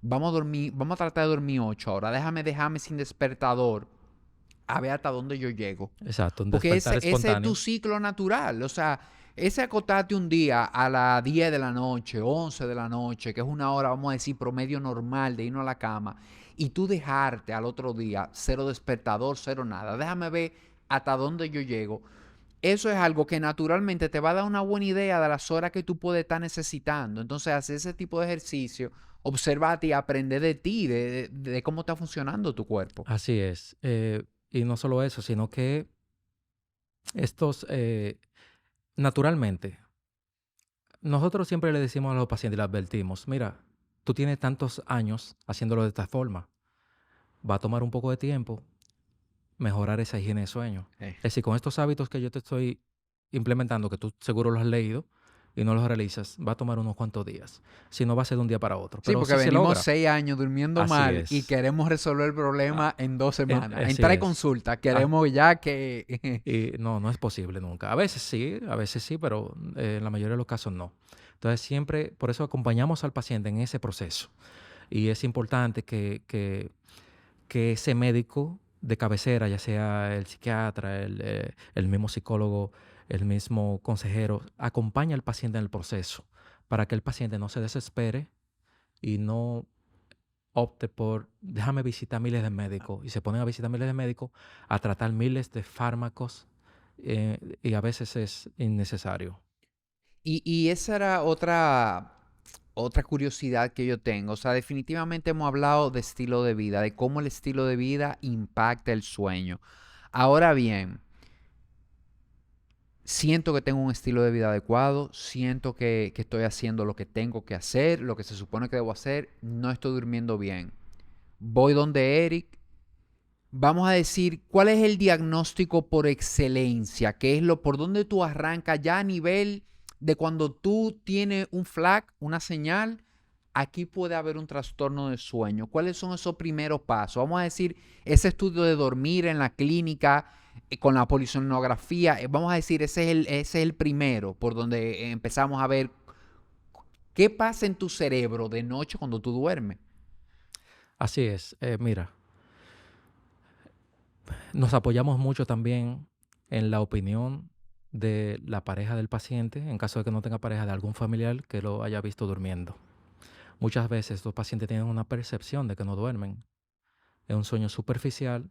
Vamos a tratar de dormir 8 horas. Déjame sin despertador a ver hasta dónde yo llego. Exacto, un Porque despertar ese es tu espontáneo. ciclo natural. O sea, ese acostarte un día a las 10 de la noche, 11 de la noche, que es una hora, vamos a decir, promedio normal de irnos a la cama, y tú dejarte al otro día, cero despertador, cero nada. Déjame ver hasta dónde yo llego. Eso es algo que naturalmente te va a dar una buena idea de las horas que tú puedes estar necesitando. Entonces, hacer ese tipo de ejercicio, observarte y aprender de ti, de cómo está funcionando tu cuerpo. Así es. Y no solo eso, sino que estos, naturalmente, nosotros siempre le decimos a los pacientes y les advertimos, mira, tú tienes tantos años haciéndolo de esta forma, va a tomar un poco de tiempo mejorar esa higiene de sueño. Eh. Es decir, con estos hábitos que yo te estoy implementando, que tú seguro los has leído y no los realizas, va a tomar unos cuantos días. Si no, va a ser de un día para otro. Sí, Pero porque sí se venimos logra. 6 años durmiendo Así mal y es. queremos resolver el Ah, problema en 2 semanas. así Entrar y es. consulta, Ah, queremos ya que... y no es posible nunca. A veces sí, pero en la mayoría de los casos no. Entonces siempre, por eso acompañamos al paciente en ese proceso. Y es importante que ese médico de cabecera, ya sea el psiquiatra, el mismo psicólogo, el mismo consejero, acompañe al paciente en el proceso para que el paciente no se desespere y no opte por, déjame visitar miles de médicos y se ponen a visitar miles de médicos a tratar miles de fármacos y a veces es innecesario. Y esa era otra curiosidad que yo tengo. O sea, definitivamente hemos hablado de estilo de vida, de cómo el estilo de vida impacta el sueño. Ahora bien, siento que tengo un estilo de vida adecuado, siento que estoy haciendo lo que tengo que hacer, lo que se supone que debo hacer, no estoy durmiendo bien. Voy donde Eric. Vamos a decir, ¿cuál es el diagnóstico por excelencia? ¿Qué es por dónde tú arrancas ya a nivel de cuando tú tienes un flag, una señal, aquí puede haber un trastorno del sueño. ¿Cuáles son esos primeros pasos? Vamos a decir, ese estudio de dormir en la clínica con la polisonografía, vamos a decir, ese es el primero por donde empezamos a ver qué pasa en tu cerebro de noche cuando tú duermes. Así es. Mira, nos apoyamos mucho también en la opinión de la pareja del paciente, en caso de que no tenga pareja, de algún familiar que lo haya visto durmiendo. Muchas veces los pacientes tienen una percepción de que no duermen. Es un sueño superficial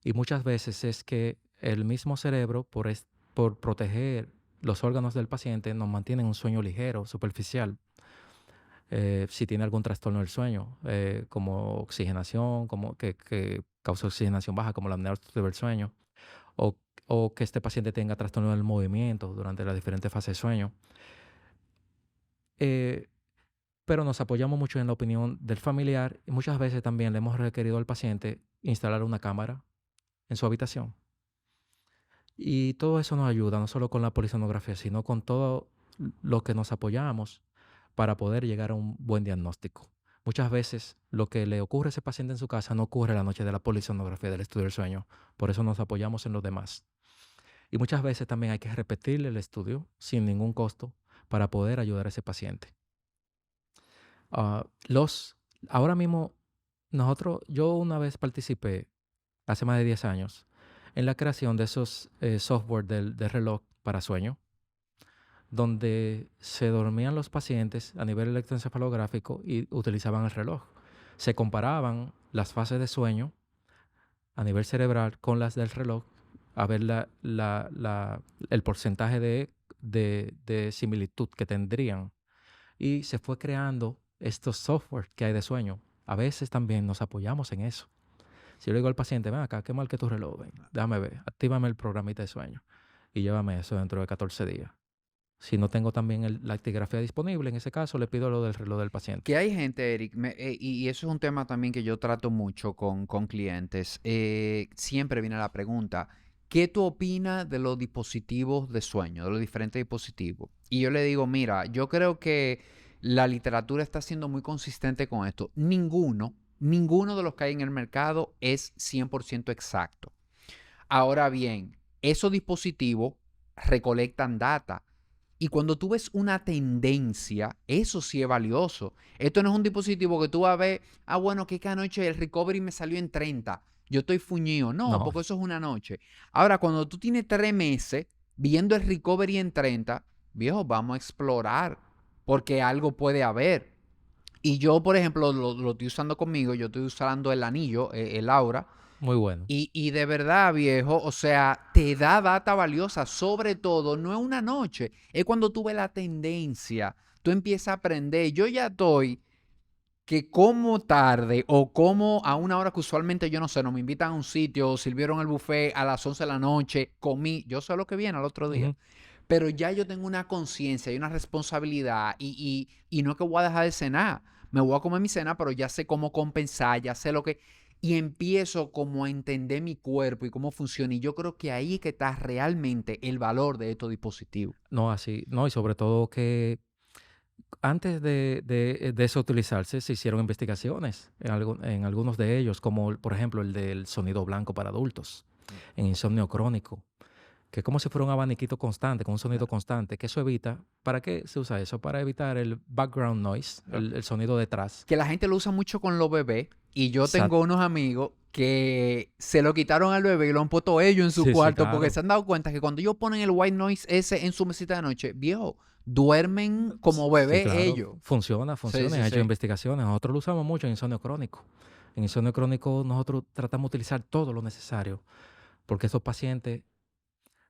y muchas veces es que el mismo cerebro, por proteger los órganos del paciente, nos mantiene en un sueño ligero, superficial. Si tiene algún trastorno del sueño, como oxigenación, como que causa oxigenación baja, como la apnea obstructiva del sueño, o, o que este paciente tenga trastorno del movimiento durante las diferentes fases de sueño. Eh, pero nos apoyamos mucho en la opinión del familiar y muchas veces también le hemos requerido al paciente instalar una cámara en su habitación. Y todo eso nos ayuda, no solo con la polisonografía, sino con todo lo que nos apoyamos para poder llegar a un buen diagnóstico. Muchas veces lo que le ocurre a ese paciente en su casa no ocurre la noche de la polisonografía del estudio del sueño. Por eso nos apoyamos en los demás. Y muchas veces también hay que repetirle el estudio sin ningún costo para poder ayudar a ese paciente. Ah, ahora mismo, yo una vez participé, hace más de 10 años, en la creación de esos software del reloj para sueño, donde se dormían los pacientes a nivel electroencefalográfico y utilizaban el reloj. Se comparaban las fases de sueño a nivel cerebral con las del reloj, a ver el porcentaje de similitud que tendrían. Y se fue creando estos software que hay de sueño. A veces también nos apoyamos en eso. Si yo le digo al paciente, ven acá, qué mal que tu reloj, ven, déjame ver, actívame el programita de sueño y llévame eso dentro de 14 días. Si no tengo también la actigrafía disponible, en ese caso le pido lo del reloj del paciente. Que hay gente, Eric, y eso es un tema también que yo trato mucho con clientes. Siempre viene la pregunta, ¿qué tú opinas de los dispositivos de sueño, de los diferentes dispositivos? Y yo le digo, mira, yo creo que la literatura está siendo muy consistente con esto. Ninguno de los que hay en el mercado es 100% exacto. Ahora bien, esos dispositivos recolectan data. Y cuando tú ves una tendencia, eso sí es valioso. Esto no es un dispositivo que tú vas a ver, bueno, que anoche el recovery me salió en 30. Yo estoy fuñido. No, No, porque eso es una noche. Ahora, cuando tú tienes 3 meses viendo el recovery en 30, viejo, vamos a explorar. Porque algo puede haber. Y yo, por ejemplo, lo estoy usando conmigo. Yo estoy usando el anillo, el Aura. muy bueno. Y de verdad, viejo, o sea, te da data valiosa, sobre todo, no es una noche, es cuando tú ves la tendencia, tú empiezas a aprender. Yo ya estoy que como tarde o como a una hora que usualmente yo no sé, no me invitan a un sitio, sirvieron el buffet a las 11 de la noche, comí, yo sé lo que viene al otro día. Ujú. Pero ya yo tengo una conciencia y una responsabilidad y no es que voy a dejar de cenar. Me voy a comer mi cena, pero ya sé cómo compensar, ya sé lo que... Y empiezo como a entender mi cuerpo y cómo funciona. Y yo creo que ahí es que está realmente el valor de estos dispositivos. No, así, no, y sobre todo que antes de eso utilizarse, se hicieron investigaciones en algunos de ellos, como por ejemplo el del sonido blanco para adultos, en insomnio crónico, que es como si fuera un abaniquito constante, con un sonido constante, que eso evita, ¿para qué se usa eso? Para evitar el background noise, el sonido detrás. Que la gente lo usa mucho con los bebés. Y yo Exacto. tengo unos amigos que se lo quitaron al bebé y lo han puesto ellos en su Sí, sí, cuarto porque claro. se han dado cuenta que cuando ellos ponen el white noise ese en su mesita de noche, viejo, duermen como Sí, bebé claro. ellos. Funciona, Sí, funciona. sí, Han hecho sí. investigaciones. Nosotros lo usamos mucho en insomnio crónico. En insomnio crónico nosotros tratamos de utilizar todo lo necesario, porque estos pacientes,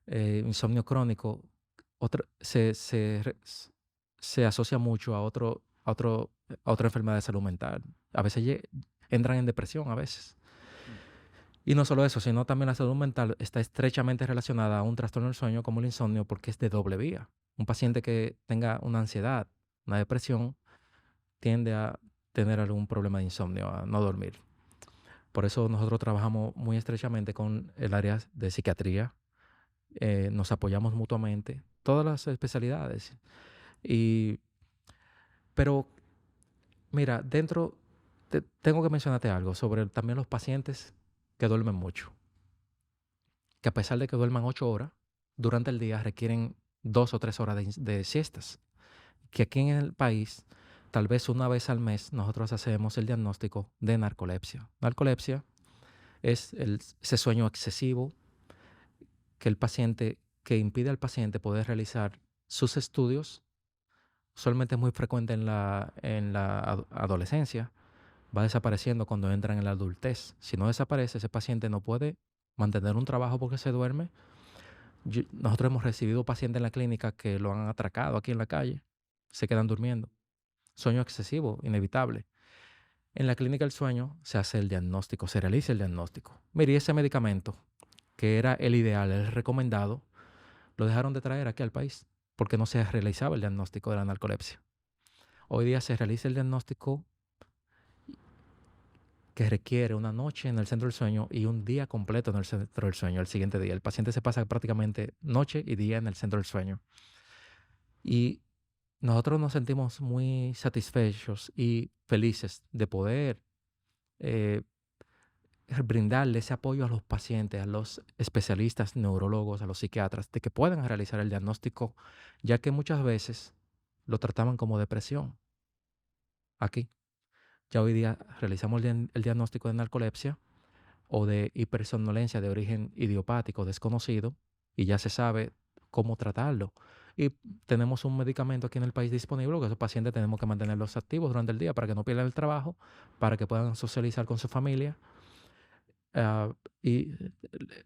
insomnio crónico, se asocia mucho a otra enfermedad de salud mental. A veces entran en depresión, a veces. Y no solo eso, sino también la salud mental está estrechamente relacionada a un trastorno del sueño como el insomnio porque es de doble vía. Un paciente que tenga una ansiedad, una depresión, tiende a tener algún problema de insomnio, a no dormir. Por eso nosotros trabajamos muy estrechamente con el área de psiquiatría, nos apoyamos mutuamente todas las especialidades. Y, pero mira, tengo que mencionarte algo sobre también los pacientes que duermen mucho, que a pesar de que duerman 8 horas, durante el día requieren 2 o 3 horas de siestas. Que aquí en el país, tal vez una vez al mes, nosotros hacemos el diagnóstico de narcolepsia. Narcolepsia es ese sueño excesivo que impide al paciente poder realizar sus estudios. Usualmente es muy frecuente en la adolescencia, va desapareciendo cuando entra en la adultez. Si no desaparece, ese paciente no puede mantener un trabajo porque se duerme. Nosotros hemos recibido pacientes en la clínica que lo han atracado aquí en la calle, se quedan durmiendo. Sueño excesivo, inevitable. En la clínica del sueño se hace el diagnóstico, se realiza el diagnóstico. Mire, ese medicamento, que era el ideal, el recomendado, lo dejaron de traer aquí al país porque no se realizaba el diagnóstico de la narcolepsia. Hoy día se realiza el diagnóstico que requiere una noche en el centro del sueño y un día completo en el centro del sueño, el siguiente día. El paciente se pasa prácticamente noche y día en el centro del sueño. Y nosotros nos sentimos muy satisfechos y felices de poder eh, brindarle ese apoyo a los pacientes, a los especialistas neurólogos, a los psiquiatras, de que puedan realizar el diagnóstico, ya que muchas veces lo trataban como depresión. Aquí, ya hoy día realizamos el diagnóstico de narcolepsia o de hipersomnolencia de origen idiopático desconocido y ya se sabe cómo tratarlo. Y tenemos un medicamento aquí en el país disponible que esos pacientes tenemos que mantenerlos activos durante el día para que no pierdan el trabajo, para que puedan socializar con su familia. Y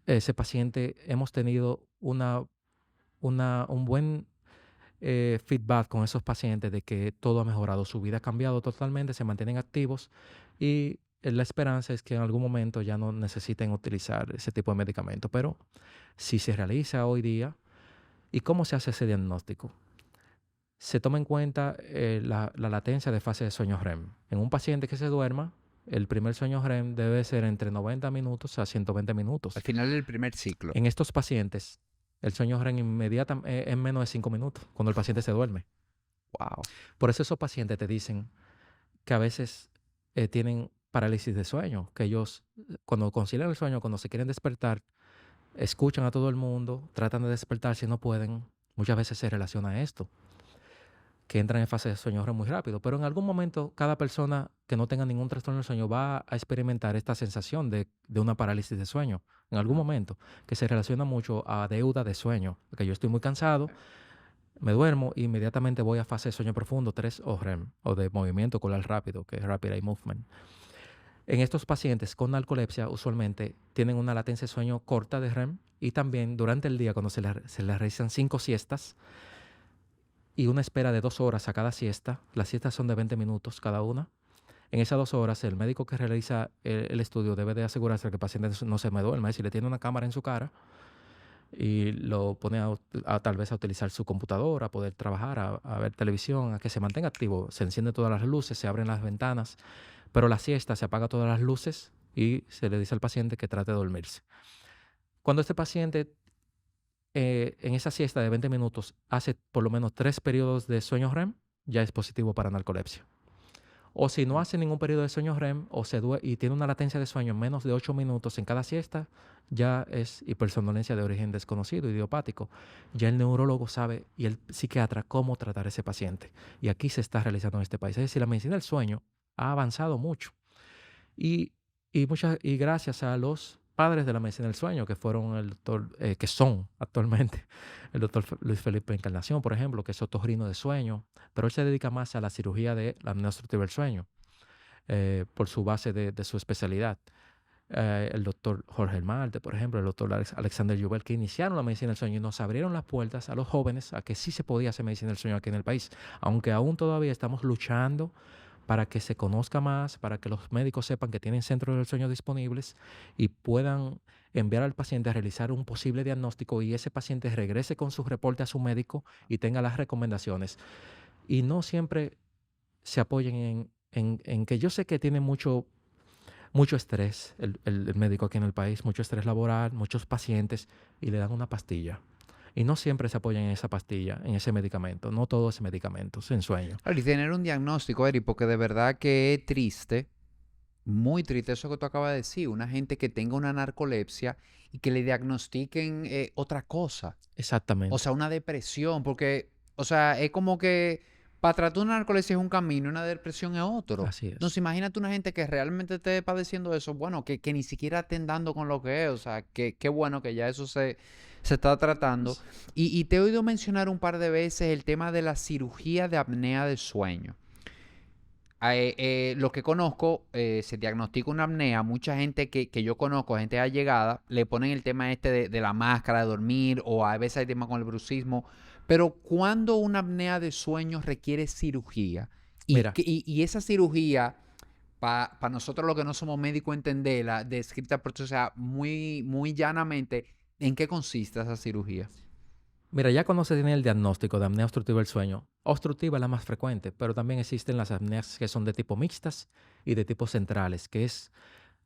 ese paciente hemos tenido un buen feedback con esos pacientes de que todo ha mejorado, su vida ha cambiado totalmente, se mantienen activos y la esperanza es que en algún momento ya no necesiten utilizar ese tipo de medicamento. Pero si se realiza hoy día, ¿y cómo se hace ese diagnóstico? Se toma en cuenta la latencia de fase de sueño REM. En un paciente que se duerma, el primer sueño REM debe ser entre 90 minutos a 120 Al minutos. final del primer ciclo. En estos pacientes, el sueño REM inmediatamente es menos de 5 minutos cuando el paciente se duerme. Wow. Por eso esos pacientes te dicen que a veces tienen parálisis de sueño, que ellos cuando concilian el sueño, cuando se quieren despertar, escuchan a todo el mundo, tratan de despertar si no pueden. Muchas veces se relaciona a esto, que entran en fase de sueño REM muy rápido, pero en algún momento cada persona que no tenga ningún trastorno del sueño va a experimentar esta sensación de una parálisis de sueño, en algún momento, que se relaciona mucho a deuda de sueño, que yo estoy muy cansado, me duermo e inmediatamente voy a fase de sueño profundo, 3 o REM, o de movimiento ocular rápido, que es Rapid Eye Movement. En estos pacientes con narcolepsia usualmente tienen una latencia de sueño corta de REM y también durante el día cuando se les realizan 5 siestas y una espera de 2 horas a cada siesta, las siestas son de 20 minutos cada una. En esas 2 horas el médico que realiza el estudio debe de asegurarse de que el paciente no se me duerma. Si le tiene una cámara en su cara y lo pone tal vez a utilizar su computadora, a poder trabajar, a ver televisión, a que se mantenga activo, se encienden todas las luces, se abren las ventanas, pero la siesta se apaga todas las luces y se le dice al paciente que trate de dormirse. Cuando este paciente en esa siesta de 20 minutos hace por lo menos 3 periodos de sueño REM, ya es positivo para narcolepsia. O si no hace ningún periodo de sueño REM y tiene una latencia de sueño en menos de 8 minutos en cada siesta, ya es hipersomnolencia de origen desconocido, idiopático. Ya el neurólogo sabe y el psiquiatra cómo tratar a ese paciente. Y aquí se está realizando en este país. Es decir, la medicina del sueño ha avanzado mucho. Y gracias a los padres de la medicina del sueño, que fueron que son actualmente el doctor Luis Felipe Encarnación, por ejemplo, que es otorrino de sueño, pero él se dedica más a la cirugía de la apnea obstructiva del sueño, por su base de su especialidad. El doctor Jorge Malte, por ejemplo, el doctor Alexander Jubel, que iniciaron la medicina del sueño y nos abrieron las puertas a los jóvenes a que sí se podía hacer medicina del sueño aquí en el país, aunque aún todavía estamos luchando para que se conozca más, para que los médicos sepan que tienen centros del sueño disponibles y puedan enviar al paciente a realizar un posible diagnóstico y ese paciente regrese con su reporte a su médico y tenga las recomendaciones. Y no siempre se apoyen en que yo sé que tiene mucho estrés el médico aquí en el país, mucho estrés laboral, muchos pacientes y le dan una pastilla. Y no siempre se apoyan en esa pastilla, en ese medicamento. No todo es medicamentos en sueño. Claro, y tener un diagnóstico, Eri, porque de verdad que es triste, muy triste eso que tú acabas de decir, una gente que tenga una narcolepsia y que le diagnostiquen otra cosa. O Exactamente. sea, una depresión, porque, o sea, es como que para tratar una narcolepsia es un camino y una depresión es otro. Así es. Entonces, imagínate una gente que realmente esté padeciendo eso, bueno, que ni siquiera estén dando con lo que es, o sea, que qué bueno que ya eso se está tratando. Y te he oído mencionar un par de veces el tema de la cirugía de apnea de sueño. Lo que conozco, se diagnostica una apnea, mucha gente que yo conozco, gente allegada, le ponen el tema este de la máscara de dormir o a veces hay tema con el bruxismo, pero cuando una apnea de sueño requiere cirugía Mira, y esa cirugía, para nosotros los que no somos médicos entenderla, descrita, o sea, muy, muy llanamente, ¿en qué consiste esa cirugía? Mira, ya cuando se tiene el diagnóstico de apnea obstructiva del sueño, obstructiva es la más frecuente, pero también existen las apneas que son de tipo mixtas y de tipo centrales, que es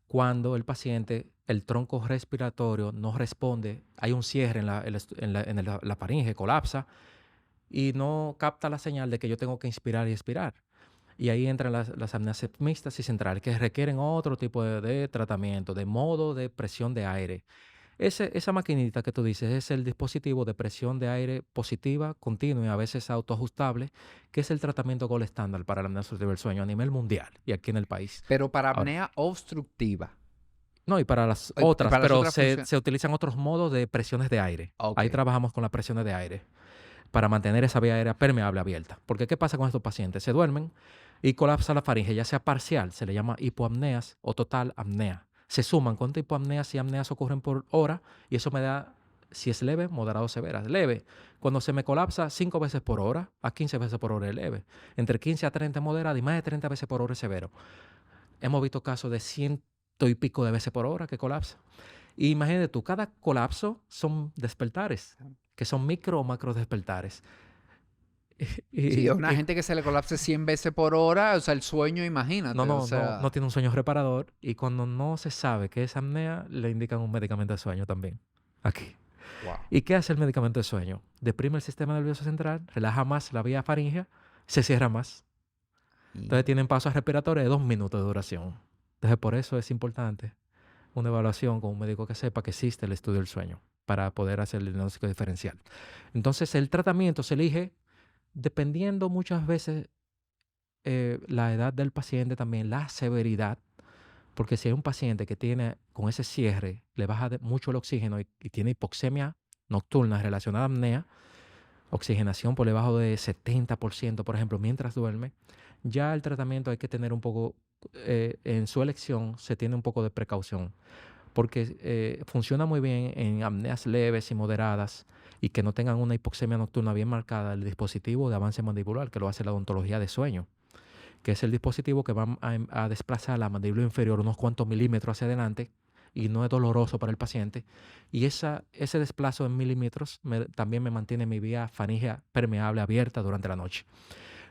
cuando el paciente, el tronco respiratorio no responde, hay un cierre en la faringe, colapsa y no capta la señal de que yo tengo que inspirar y expirar. Y ahí entran las apneas mixtas y centrales, que requieren otro tipo de tratamiento, de modo de presión de aire. Esa maquinita que tú dices es el dispositivo de presión de aire positiva, continua y a veces autoajustable, que es el tratamiento gold estándar para la apnea obstructiva del sueño a nivel mundial y aquí en el país. Pero para Ahora, apnea obstructiva, no, y para las otras, para las pero otras se, funciones. se utilizan otros modos de presiones de aire. Ok, Ahí trabajamos con las presiones de aire para mantener esa vía aérea permeable abierta. Porque ¿qué pasa con estos pacientes? Se duermen y colapsa la faringe, ya sea parcial, se le llama hipoapneas o total apnea. Se suman cuántas hipoapneas y apneas ocurren por hora y eso me da, si es leve, moderado o severa. Leve, cuando se me colapsa 5 veces por hora a 15 veces por hora es leve. Entre 15 a 30 es moderado y más de 30 veces por hora es severo. Hemos visto casos de ciento y pico de veces por hora que colapsa. Y imagínate tú, cada colapso son despertares, que son micro o macro despertares. sí, a Y, una y gente que se le colapse 100 veces por hora, o sea, el sueño, no, imagínate, o no, no, no sea, tiene un sueño reparador. Y cuando no se sabe qué es apnea, le indican un medicamento de sueño también. Aquí. wow. ¿Y qué hace el medicamento de sueño? Deprime el sistema nervioso central, relaja más la vía faríngea, se cierra más. Entonces Y tienen pasos respiratorios de 2 minutos de duración. Entonces por eso es importante una evaluación con un médico que sepa que existe el estudio del sueño para poder hacer el diagnóstico diferencial. Entonces el tratamiento se elige dependiendo muchas veces la edad del paciente, también la severidad, porque si hay un paciente que tiene con ese cierre, le baja mucho el oxígeno y tiene hipoxemia nocturna relacionada a apnea, oxigenación por debajo de 70%, por ejemplo, mientras duerme, ya el tratamiento hay que tener un poco, en su elección se tiene un poco de precaución, porque funciona muy bien en apneas leves y moderadas y que no tengan una hipoxemia nocturna bien marcada el dispositivo de avance mandibular, que lo hace la odontología de sueño, que es el dispositivo que va a desplazar la mandíbula inferior unos cuantos milímetros hacia adelante y no es doloroso para el paciente. Y ese desplazo en milímetros también me mantiene mi vía faríngea permeable abierta durante la noche.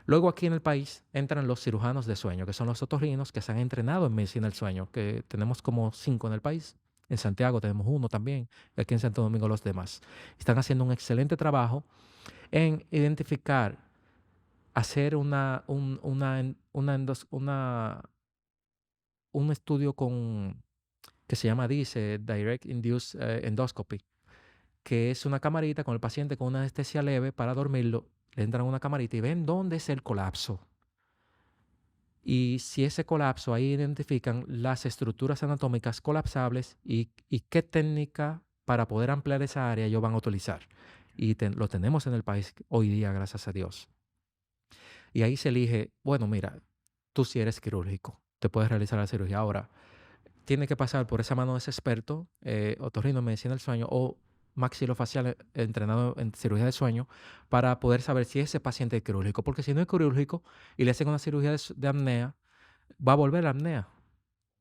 Luego aquí en el país entran los cirujanos de sueño, que son los otorrinos que se han entrenado en medicina del sueño, que tenemos como 5 en el país. En Santiago tenemos uno también, y aquí en Santo Domingo los demás. Están haciendo un excelente trabajo en identificar, hacer un estudio que se llama DISE, Direct Induced Endoscopy, que es una camarita con el paciente con una anestesia leve para dormirlo. Le entran una camarita y ven dónde es el colapso. Y si ese colapso, ahí identifican las estructuras anatómicas colapsables y qué técnica para poder ampliar esa área ellos van a utilizar. Y lo tenemos en el país hoy día, gracias a Dios. Y ahí se elige, bueno, mira, tú si eres quirúrgico, te puedes realizar la cirugía. Ahora, tiene que pasar por esa mano de ese experto, otorrino en medicina del sueño o maxilofacial entrenado en cirugía del sueño, para poder saber si ese paciente es quirúrgico. Porque si no es quirúrgico y le hacen una cirugía de apnea, va a volver a apnea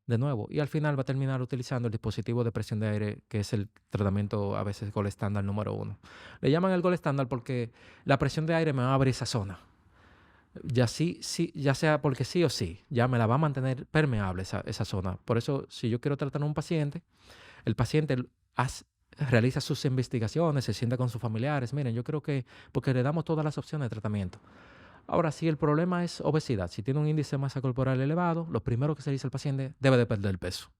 de nuevo. Y al final va a terminar utilizando el dispositivo de presión de aire, que es el tratamiento a veces gold estándar número 1. Le llaman el gold estándar porque la presión de aire me va a abrir esa zona. Ya sí, sí, ya sea porque sí o sí, ya me la va a mantener permeable esa zona. Por eso, si yo quiero tratar a un paciente, el paciente realiza sus investigaciones, se sienta con sus familiares. Miren, yo creo que porque le damos todas las opciones de tratamiento. Ahora, si el problema es obesidad, si tiene un índice de masa corporal elevado, lo primero que se le dice al paciente, debe de perder peso.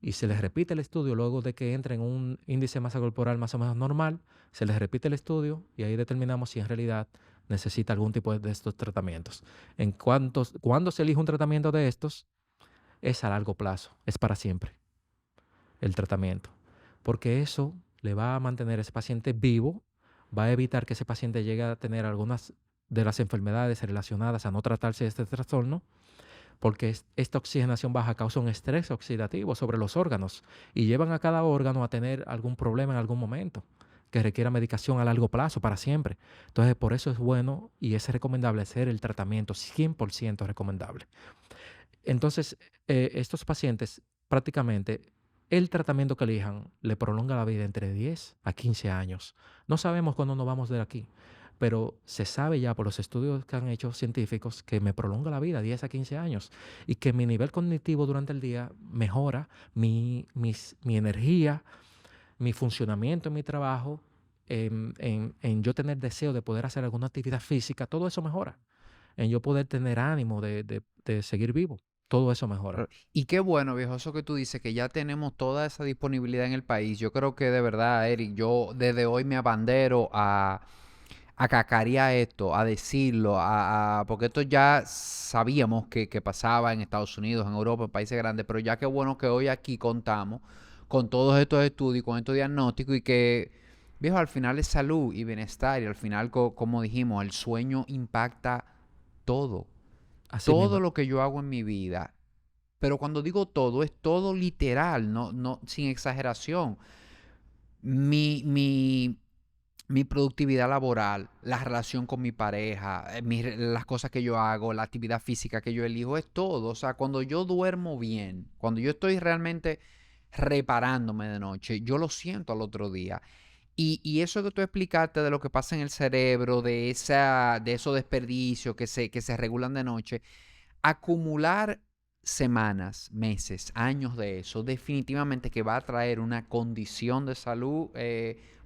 Y se les repite el estudio luego de que entre en un índice de masa corporal más o menos normal, se les repite el estudio y ahí determinamos si en realidad necesita algún tipo de estos tratamientos. Cuando se elige un tratamiento de estos, es a largo plazo, es para siempre el tratamiento, porque eso le va a mantener a ese paciente vivo, va a evitar que ese paciente llegue a tener algunas de las enfermedades relacionadas a no tratarse de este trastorno, porque esta oxigenación baja causa un estrés oxidativo sobre los órganos y llevan a cada órgano a tener algún problema en algún momento que requiera medicación a largo plazo para siempre. Entonces, por eso es bueno y es recomendable hacer el tratamiento 100% recomendable. Entonces, estos pacientes prácticamente el tratamiento que elijan le prolonga la vida entre 10 a 15 años. No sabemos cuándo nos vamos de aquí, pero se sabe ya por los estudios que han hecho científicos que me prolonga la vida 10 a 15 años y que mi nivel cognitivo durante el día mejora, mi energía, mi funcionamiento en mi trabajo, en yo tener deseo de poder hacer alguna actividad física, todo eso mejora. En yo poder tener ánimo de seguir vivo, todo eso mejora. Y qué bueno, viejo, eso que tú dices, que ya tenemos toda esa disponibilidad en el país. Yo creo que de verdad, Eric, yo desde hoy me abandero a cacarear esto, a decirlo, porque esto ya sabíamos que pasaba en Estados Unidos, en Europa, en países grandes, pero ya qué bueno que hoy aquí contamos con todos estos estudios, con estos diagnósticos y que, viejo, al final es salud y bienestar y al final, como dijimos, el sueño impacta todo, Así todo mismo. lo que yo hago en mi vida. Pero cuando digo todo, es todo literal, no, sin exageración. Mi, mi, mi productividad laboral, la relación con mi pareja, las cosas que yo hago, la actividad física que yo elijo, es todo. O sea, cuando yo duermo bien, cuando yo estoy realmente reparándome de noche, yo lo siento al otro día. Y eso que tú explicaste de lo que pasa en el cerebro, de esos desperdicios que se regulan de noche, acumular semanas, meses, años de eso, definitivamente que va a traer una condición de salud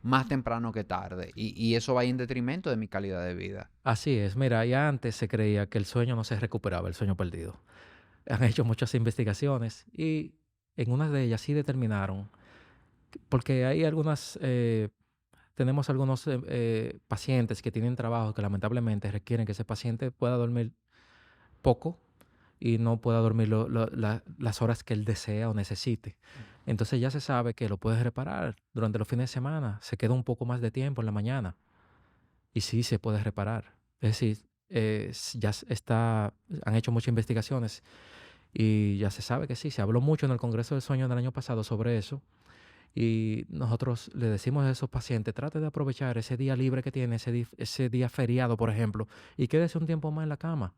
más temprano que tarde. Y eso va a ir en detrimento de mi calidad de vida. Así es. Mira, ya antes se creía que el sueño no se recuperaba, el sueño perdido. Han hecho muchas investigaciones y en una de ellas sí determinaron, porque hay tenemos algunos pacientes que tienen trabajo que lamentablemente requieren que ese paciente pueda dormir poco y no pueda dormir las horas que él desea o necesite. Entonces ya se sabe que lo puedes reparar durante los fines de semana, se queda un poco más de tiempo en la mañana y sí se puede reparar. Es decir, han hecho muchas investigaciones y ya se sabe que sí, se habló mucho en el Congreso del Sueño del año pasado sobre eso. Y nosotros le decimos a esos pacientes, trate de aprovechar ese día libre que tiene, ese día feriado, por ejemplo, y quédese un tiempo más en la cama.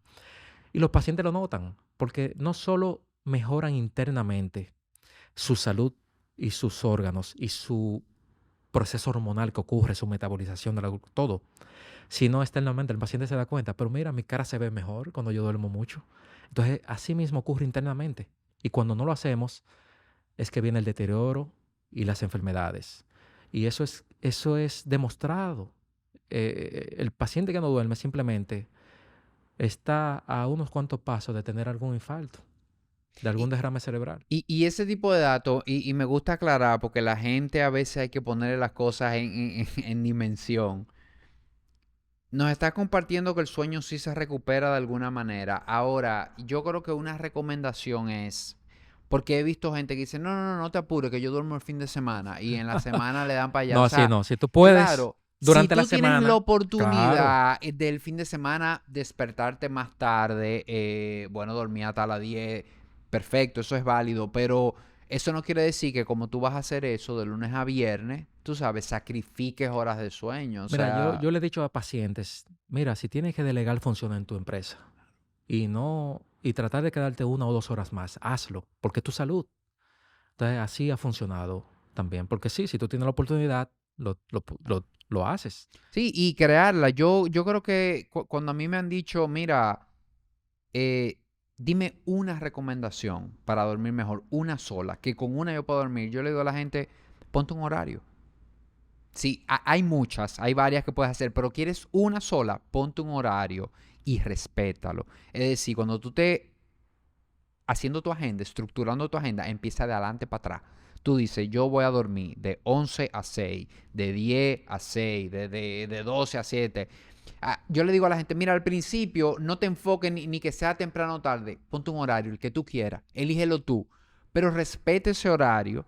Y los pacientes lo notan, porque no solo mejoran internamente su salud y sus órganos y su proceso hormonal que ocurre, su metabolización, todo, sino externamente el paciente se da cuenta, pero mira, mi cara se ve mejor cuando yo duermo mucho. Entonces, así mismo ocurre internamente. Y cuando no lo hacemos, es que viene el deterioro y las enfermedades. Y eso es demostrado. El paciente que no duerme simplemente está a unos cuantos pasos de tener algún infarto, de algún Y, derrame cerebral. y ese tipo de datos, y me gusta aclarar, porque la gente a veces hay que ponerle las cosas en dimensión. Nos está compartiendo que el sueño sí se recupera de alguna manera. Ahora, yo creo que una recomendación es, porque he visto gente que dice, no te apures, que yo duermo el fin de semana y en la semana le dan para allá. No, O así sea, no. Si tú puedes, claro, si durante la tú tienes la semana, claro. oportunidad del fin de semana despertarte más tarde, bueno, dormir hasta las 10, perfecto, eso es válido, pero eso no quiere decir que como tú vas a hacer eso de lunes a viernes, tú sabes, sacrifiques horas de sueño. O Mira, sea, yo le he dicho a pacientes, mira, si tienes que delegar funciones en tu empresa y tratar de quedarte 1 o 2 horas más, hazlo, porque es tu salud. Entonces, así ha funcionado también. Porque sí, si tú tienes la oportunidad, lo haces. sí, y crearla. Yo creo que cuando a mí me han dicho, mira, eh, dime una recomendación para dormir mejor, una sola, que con una yo puedo dormir, yo le digo a la gente, ponte un horario. Sí, hay muchas, hay varias que puedes hacer, pero quieres una sola, ponte un horario y respétalo. Es decir, cuando tú te haciendo tu agenda, estructurando tu agenda, empieza de adelante para atrás. Tú dices, yo voy a dormir de 11 a 6, de 10 a 6, de 12 a 7. Yo le digo a la gente, mira, al principio no te enfoques ni que sea temprano o tarde. Ponte un horario, el que tú quieras. Elígelo tú. Pero respete ese horario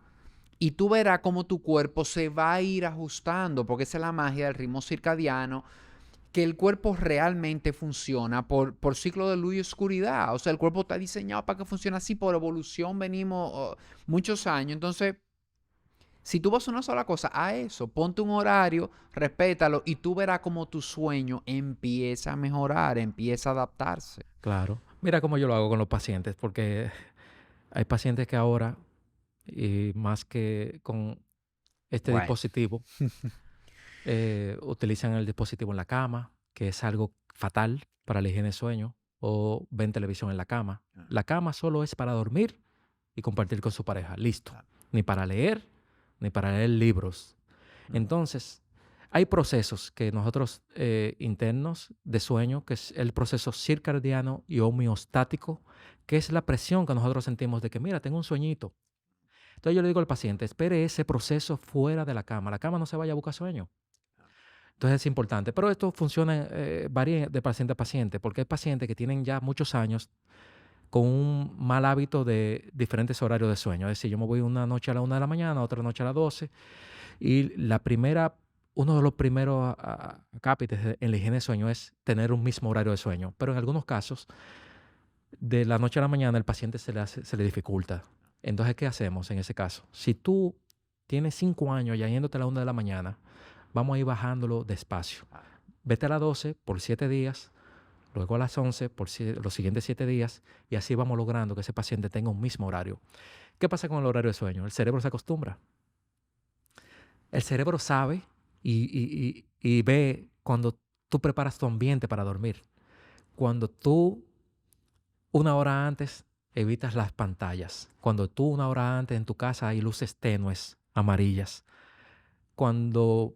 y tú verás cómo tu cuerpo se va a ir ajustando, porque esa es la magia del ritmo circadiano, que el cuerpo realmente funciona por ciclo de luz y oscuridad. O sea, el cuerpo está diseñado para que funcione así. Por evolución venimos muchos años. Entonces, si tú vas a una sola cosa, a eso, ponte un horario, respétalo y tú verás como tu sueño empieza a mejorar, empieza a adaptarse. Claro. Mira cómo yo lo hago con los pacientes, porque hay pacientes que ahora, y más que con este Bueno, dispositivo, utilizan el dispositivo en la cama, que es algo fatal para la higiene de sueño, o ven televisión en la cama. La cama solo es para dormir y compartir con su pareja. Listo. Ni para leer, ni para leer libros. Entonces, hay procesos que nosotros internos de sueño, que es el proceso circadiano y homeostático, que es la presión que nosotros sentimos de que, mira, tengo un sueñito. Entonces yo le digo al paciente, espere ese proceso fuera de la cama. La cama no se vaya a buscar sueño. Entonces es importante. Pero esto funciona, varía de paciente a paciente, porque hay pacientes que tienen ya muchos años con un mal hábito de diferentes horarios de sueño. Es decir, yo me voy una noche a la 1 de la mañana, otra noche a las 12, y uno de los primeros acápites en la higiene de sueño es tener un mismo horario de sueño. Pero en algunos casos, de la noche a la mañana, el paciente se le dificulta. Entonces, ¿qué hacemos en ese caso? Si tú tienes 5 años ya yéndote a la 1 de la mañana, vamos a ir bajándolo despacio. Vete a las 12 por 7 días, luego a las 11 por los siguientes 7 días, y así vamos logrando que ese paciente tenga un mismo horario. ¿Qué pasa con el horario de sueño? El cerebro se acostumbra. El cerebro sabe y ve cuando tú preparas tu ambiente para dormir. Cuando tú 1 hora antes evitas las pantallas. Cuando tú 1 hora antes en tu casa hay luces tenues, amarillas. Cuando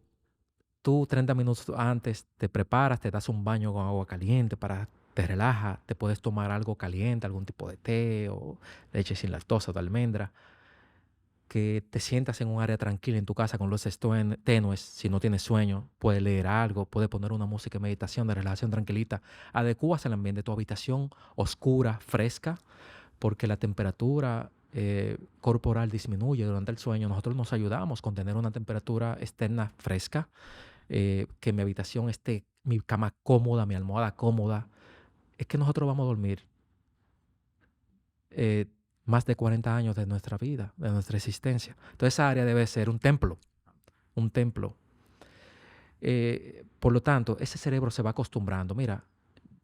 tú 30 minutos antes te preparas, te das un baño con agua caliente para te relaja, te puedes tomar algo caliente, algún tipo de té o leche sin lactosa o de almendra, que te sientas en un área tranquila en tu casa con luces tenues, si no tienes sueño, puedes leer algo, puedes poner una música de meditación, de relajación tranquilita, adecuas el ambiente de tu habitación oscura, fresca, porque la temperatura corporal disminuye durante el sueño. Nosotros nos ayudamos con tener una temperatura externa fresca, que mi habitación esté, mi cama cómoda, mi almohada cómoda. Es que nosotros vamos a dormir eh, más de 40 años de nuestra vida, de nuestra existencia. Entonces esa área debe ser un templo, un templo. Por lo tanto, ese cerebro se va acostumbrando. Mira,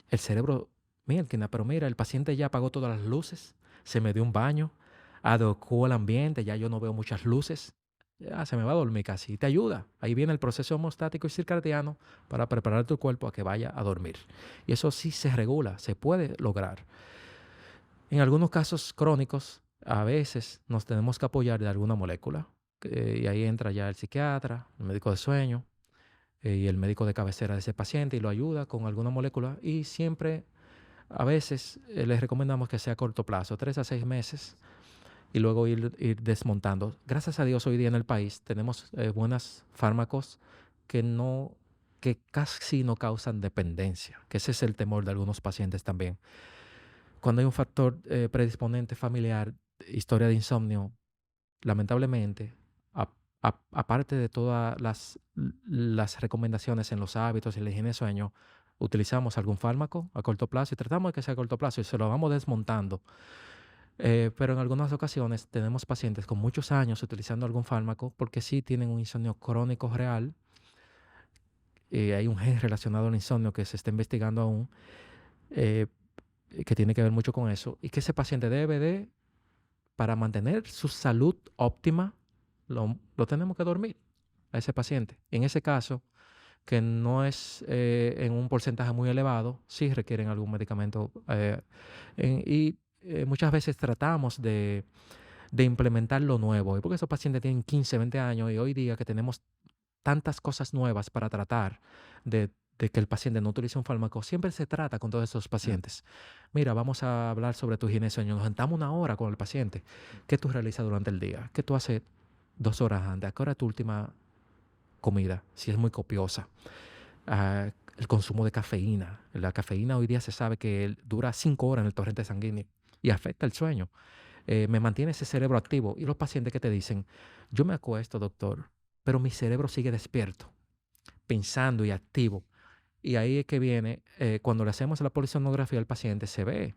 el cerebro, mira, pero mira, el paciente ya apagó todas las luces, se me dio un baño, adecuó el ambiente, ya yo no veo muchas luces, ya se me va a dormir casi. Y te ayuda. Ahí viene el proceso homostático y circadiano para preparar tu cuerpo a que vaya a dormir. Y eso sí se regula, se puede lograr. En algunos casos crónicos, a veces nos tenemos que apoyar de alguna molécula, y ahí entra ya el psiquiatra, el médico de sueño, y el médico de cabecera de ese paciente y lo ayuda con alguna molécula, y siempre, a veces, les recomendamos que sea a corto plazo, 3 a 6 meses, y luego ir desmontando. Gracias a Dios hoy día en el país tenemos buenos fármacos que que casi no causan dependencia, que ese es el temor de algunos pacientes también. Cuando hay un factor predisponente familiar, historia de insomnio, lamentablemente, a- aparte de todas las recomendaciones en los hábitos y la higiene de sueño, utilizamos algún fármaco a corto plazo y tratamos de que sea a corto plazo y se lo vamos desmontando. Pero en algunas ocasiones tenemos pacientes con muchos años utilizando algún fármaco porque sí tienen un insomnio crónico real. Hay un gen relacionado al insomnio que se está investigando aún, eh, que tiene que ver mucho con eso, y que ese paciente para mantener su salud óptima, lo tenemos que dormir a ese paciente. En ese caso, que no es en un porcentaje muy elevado, sí requieren algún medicamento. Muchas veces tratamos de implementar lo nuevo, porque esos pacientes tienen 15, 20 años y hoy día que tenemos tantas cosas nuevas para tratar de que el paciente no utilice un fármaco, siempre se trata con todos esos pacientes. Mira, vamos a hablar sobre tu higiene de sueño. Nos sentamos una hora con el paciente. ¿Qué tú realizas durante el día? ¿Qué tú haces 2 horas antes? ¿A qué hora es tu última comida? Si es muy copiosa. El consumo de cafeína. La cafeína hoy día se sabe que dura 5 horas en el torrente sanguíneo y afecta el sueño. Me mantiene ese cerebro activo. Y los pacientes que te dicen, yo me acuesto, doctor, pero mi cerebro sigue despierto, pensando y activo. Y ahí es que viene, cuando le hacemos la polisonografía al paciente, se ve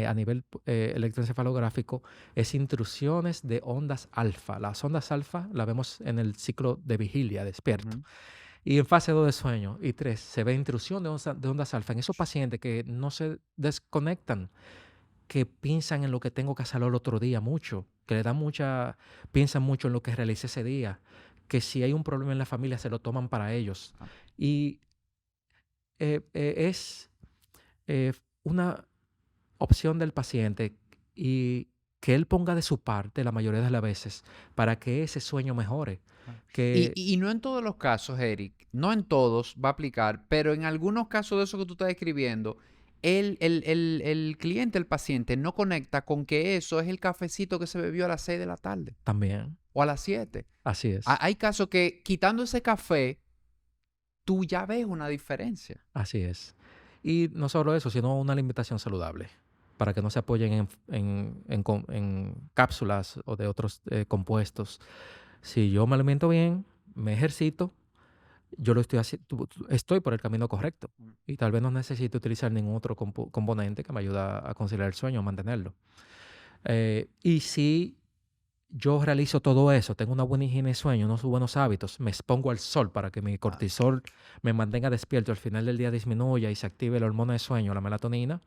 a nivel electroencefalográfico, es intrusiones de ondas alfa. Las ondas alfa las vemos en el ciclo de vigilia, despierto. Ujú. Y en fase 2 de sueño y 3 se ve intrusión de ondas alfa en esos pacientes que no se desconectan, que piensan en lo que tengo que hacer el otro día mucho, que le dan piensan mucho en lo que realicé ese día, que si hay un problema en la familia se lo toman para ellos. Ah, Y es una opción del paciente y que él ponga de su parte la mayoría de las veces para que ese sueño mejore. claro. Y, Que y no en todos los casos, Eric, no en todos va a aplicar, pero en algunos casos de eso que tú estás describiendo, el cliente, el paciente, no conecta con que eso es el cafecito que se bebió a las 6 de la tarde también, o a las 7. así es, Hay casos que quitando ese café, tú ya ves una diferencia. así es. Y no solo eso, sino una alimentación saludable, para que no se apoyen en cápsulas o de otros compuestos. Si yo me alimento bien, me ejercito, yo lo estoy haciendo, estoy por el camino correcto. Mm. Y tal vez no necesito utilizar ningún otro componente que me ayuda a conciliar el sueño, a mantenerlo. Y si yo realizo todo eso, tengo una buena higiene de sueño, unos buenos hábitos, me expongo al sol para que mi Ah, cortisol me mantenga despierto, al final del día disminuya y se active la hormona de sueño, la melatonina,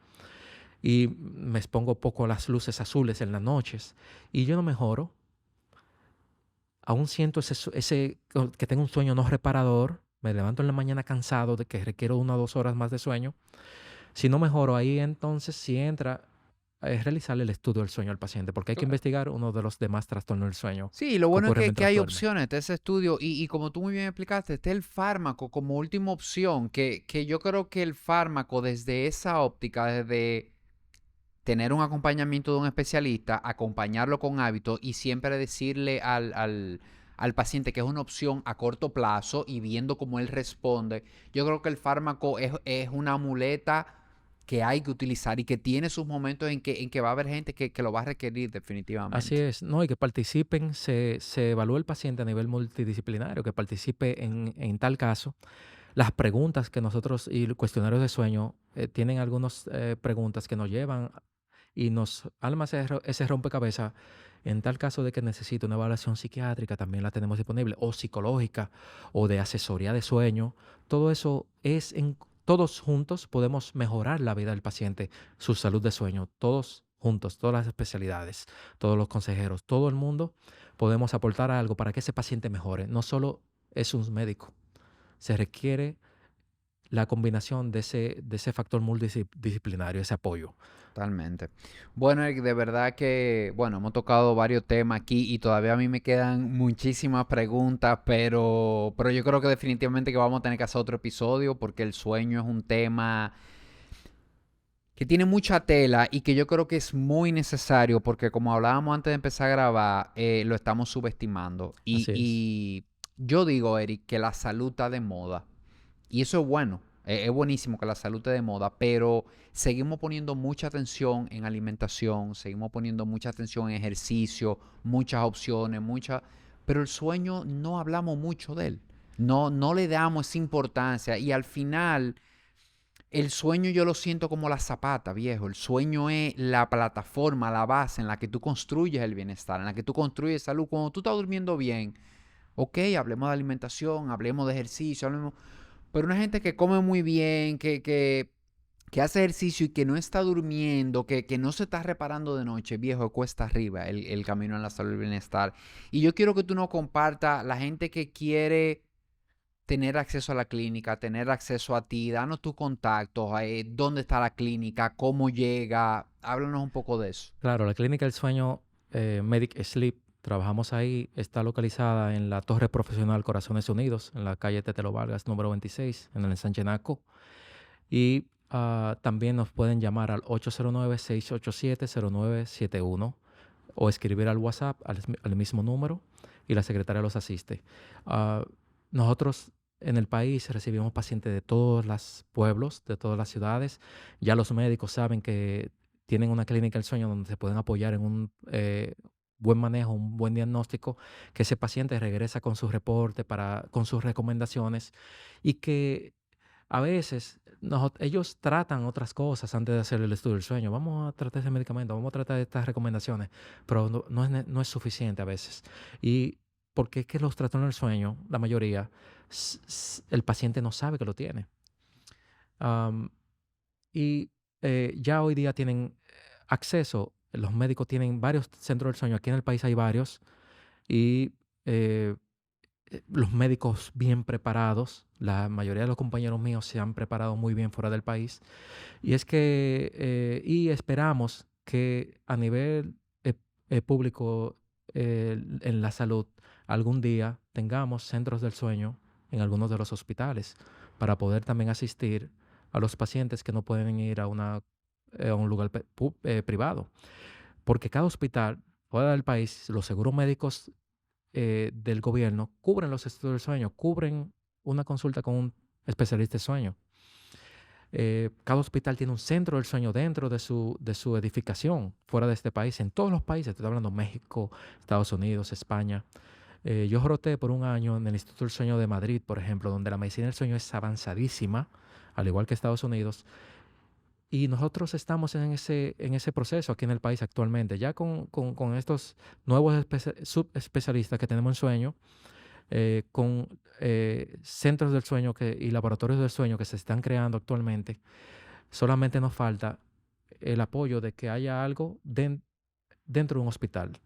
y me expongo poco a las luces azules en las noches, y yo no mejoro, aún siento que tengo un sueño no reparador, me levanto en la mañana cansado de que requiero 1 o 2 horas más de sueño. Si no mejoro ahí, entonces sí entra es realizarle el estudio del sueño al paciente, porque hay que claro. investigar uno de los demás trastornos del sueño Sí, lo que bueno es ocurren que mientras hay duerme. opciones, está ese estudio y como tú muy bien explicaste, está el fármaco como última opción, que yo creo que el fármaco desde esa óptica, desde tener un acompañamiento de un especialista, acompañarlo con hábitos y siempre decirle al paciente que es una opción a corto plazo y viendo cómo él responde, yo creo que el fármaco es una muleta que hay que utilizar y que tiene sus momentos en que va a haber gente que lo va a requerir Así definitivamente. es, ¿no? Y que participen, se evalúa el paciente a nivel multidisciplinario, que participe en tal caso. Las preguntas que nosotros y los cuestionarios de sueño tienen algunas preguntas que nos llevan y nos arma ese rompecabezas. En tal caso de que necesite una evaluación psiquiátrica, también la tenemos disponible, o psicológica, o de asesoría de sueño. Todo eso todos juntos podemos mejorar la vida del paciente, su salud de sueño, todos juntos, todas las especialidades, todos los consejeros, todo el mundo podemos aportar algo para que ese paciente mejore. No solo es un médico, se requiere la combinación de ese factor multidisciplinario, ese apoyo. Totalmente. Bueno, Eric, de verdad que, bueno, hemos tocado varios temas aquí y todavía a mí me quedan muchísimas preguntas, pero yo creo que definitivamente que vamos a tener que hacer otro episodio porque el sueño es un tema que tiene mucha tela y que yo creo que es muy necesario porque como hablábamos antes de empezar a grabar, lo estamos subestimando. Y, Así es. y yo digo, Eric, que la salud está de moda. Y eso es bueno, es buenísimo que la salud esté de moda, pero seguimos poniendo mucha atención en alimentación, seguimos poniendo mucha atención en ejercicio, muchas opciones, pero el sueño no hablamos mucho de él. No le damos esa importancia y al final el sueño yo lo siento como la zapata, viejo. El sueño es la plataforma, la base en la que tú construyes el bienestar, en la que tú construyes salud. Cuando tú estás durmiendo bien, ok, hablemos de alimentación, hablemos de ejercicio, hablemos. Pero una gente que come muy bien, que hace ejercicio y que no está durmiendo, que no se está reparando de noche, viejo, cuesta arriba el camino a la salud y el bienestar. Y yo quiero que tú nos compartas la gente que quiere tener acceso a la clínica, tener acceso a ti, danos tus contactos, dónde está la clínica, cómo llega, háblanos un poco de eso. Claro, la clínica del sueño Medic Sleep trabajamos ahí, está localizada en la Torre Profesional Corazones Unidos, en la calle Tetelo Vargas, número 26, en el ensanche Naco. Y también nos pueden llamar al 809-687-0971 o escribir al WhatsApp al mismo número y la secretaria los asiste. Nosotros en el país recibimos pacientes de todos los pueblos, de todas las ciudades. Ya los médicos saben que tienen una clínica del sueño donde se pueden apoyar en un buen manejo, un buen diagnóstico, que ese paciente regresa con su reporte, con sus recomendaciones, y que a veces ellos tratan otras cosas antes de hacer el estudio del sueño. Vamos a tratar ese medicamento, vamos a tratar estas recomendaciones, pero no es suficiente a veces. Y porque es que los trastornos del sueño, la mayoría, el paciente no sabe que lo tiene. Y ya hoy día tienen acceso, los médicos tienen varios centros del sueño, aquí en el país hay varios, y los médicos bien preparados, la mayoría de los compañeros míos se han preparado muy bien fuera del país, y es que, y esperamos que a nivel público en la salud, algún día tengamos centros del sueño en algunos de los hospitales para poder también asistir a los pacientes que no pueden ir a un lugar privado. Porque cada hospital fuera del país, los seguros médicos del gobierno cubren los estudios del sueño, cubren una consulta con un especialista de sueño. Cada hospital tiene un centro del sueño dentro de su edificación fuera de este país, en todos los países, estoy hablando México, Estados Unidos, España. Yo roté por un año en el Instituto del Sueño de Madrid, por ejemplo, donde la medicina del sueño es avanzadísima, al igual que Estados Unidos. Y nosotros estamos en ese proceso aquí en el país actualmente, ya con estos nuevos subespecialistas que tenemos en sueño, con centros del sueño y laboratorios del sueño que se están creando actualmente. Solamente nos falta el apoyo de que haya algo dentro de un hospital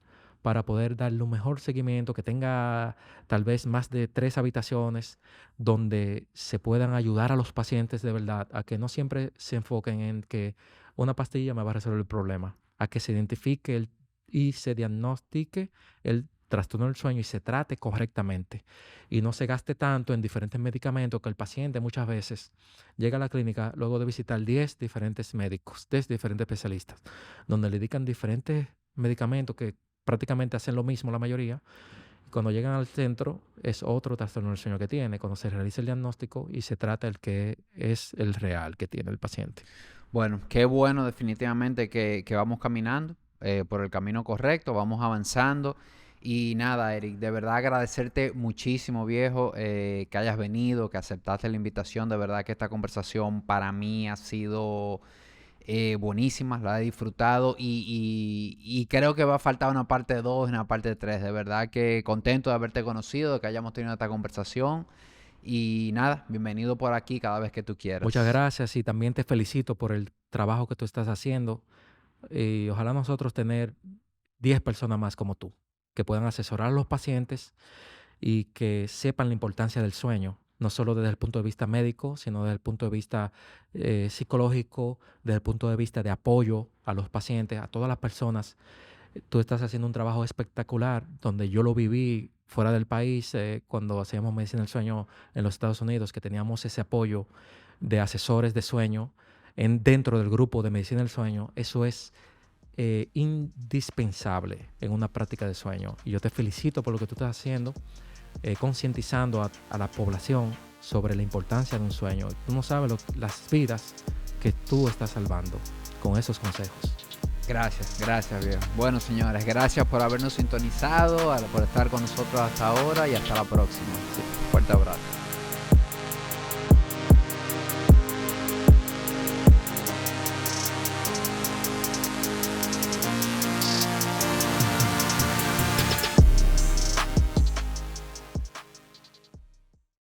para poder darle un mejor seguimiento, que tenga tal vez más de 3 habitaciones donde se puedan ayudar a los pacientes de verdad, a que no siempre se enfoquen en que una pastilla me va a resolver el problema, a que se identifique y se diagnostique el trastorno del sueño y se trate correctamente y no se gaste tanto en diferentes medicamentos, que el paciente muchas veces llega a la clínica luego de visitar 10 diferentes médicos, 10 diferentes especialistas, donde le indican diferentes medicamentos que prácticamente hacen lo mismo la mayoría. Cuando llegan al centro es otro trastorno del sueño que tiene, cuando se realiza el diagnóstico y se trata el que es el real que tiene el paciente. Bueno, qué bueno definitivamente que vamos caminando por el camino correcto, vamos avanzando. Y nada, Eric, de verdad agradecerte muchísimo, viejo, que hayas venido, que aceptaste la invitación. De verdad que esta conversación para mí ha sido buenísima, la he disfrutado y creo que va a faltar una parte 2 y una parte 3. De verdad que contento de haberte conocido, de que hayamos tenido esta conversación. Y nada, bienvenido por aquí cada vez que tú quieras. Muchas gracias y también te felicito por el trabajo que tú estás haciendo. Y ojalá nosotros tener 10 personas más como tú, que puedan asesorar a los pacientes y que sepan la importancia del sueño, no solo desde el punto de vista médico, sino desde el punto de vista psicológico, desde el punto de vista de apoyo a los pacientes, a todas las personas. Tú estás haciendo un trabajo espectacular, donde yo lo viví fuera del país, cuando hacíamos medicina del sueño en los Estados Unidos, que teníamos ese apoyo de asesores de sueño dentro del grupo de medicina del sueño. Eso es indispensable en una práctica de sueño. Y yo te felicito por lo que tú estás haciendo, concientizando a la población sobre la importancia de un sueño. Tú no sabes las vidas que tú estás salvando con esos consejos. Gracias, viejo. Bueno, señores, gracias por habernos sintonizado, por estar con nosotros hasta ahora y hasta la próxima. Fuerte abrazo.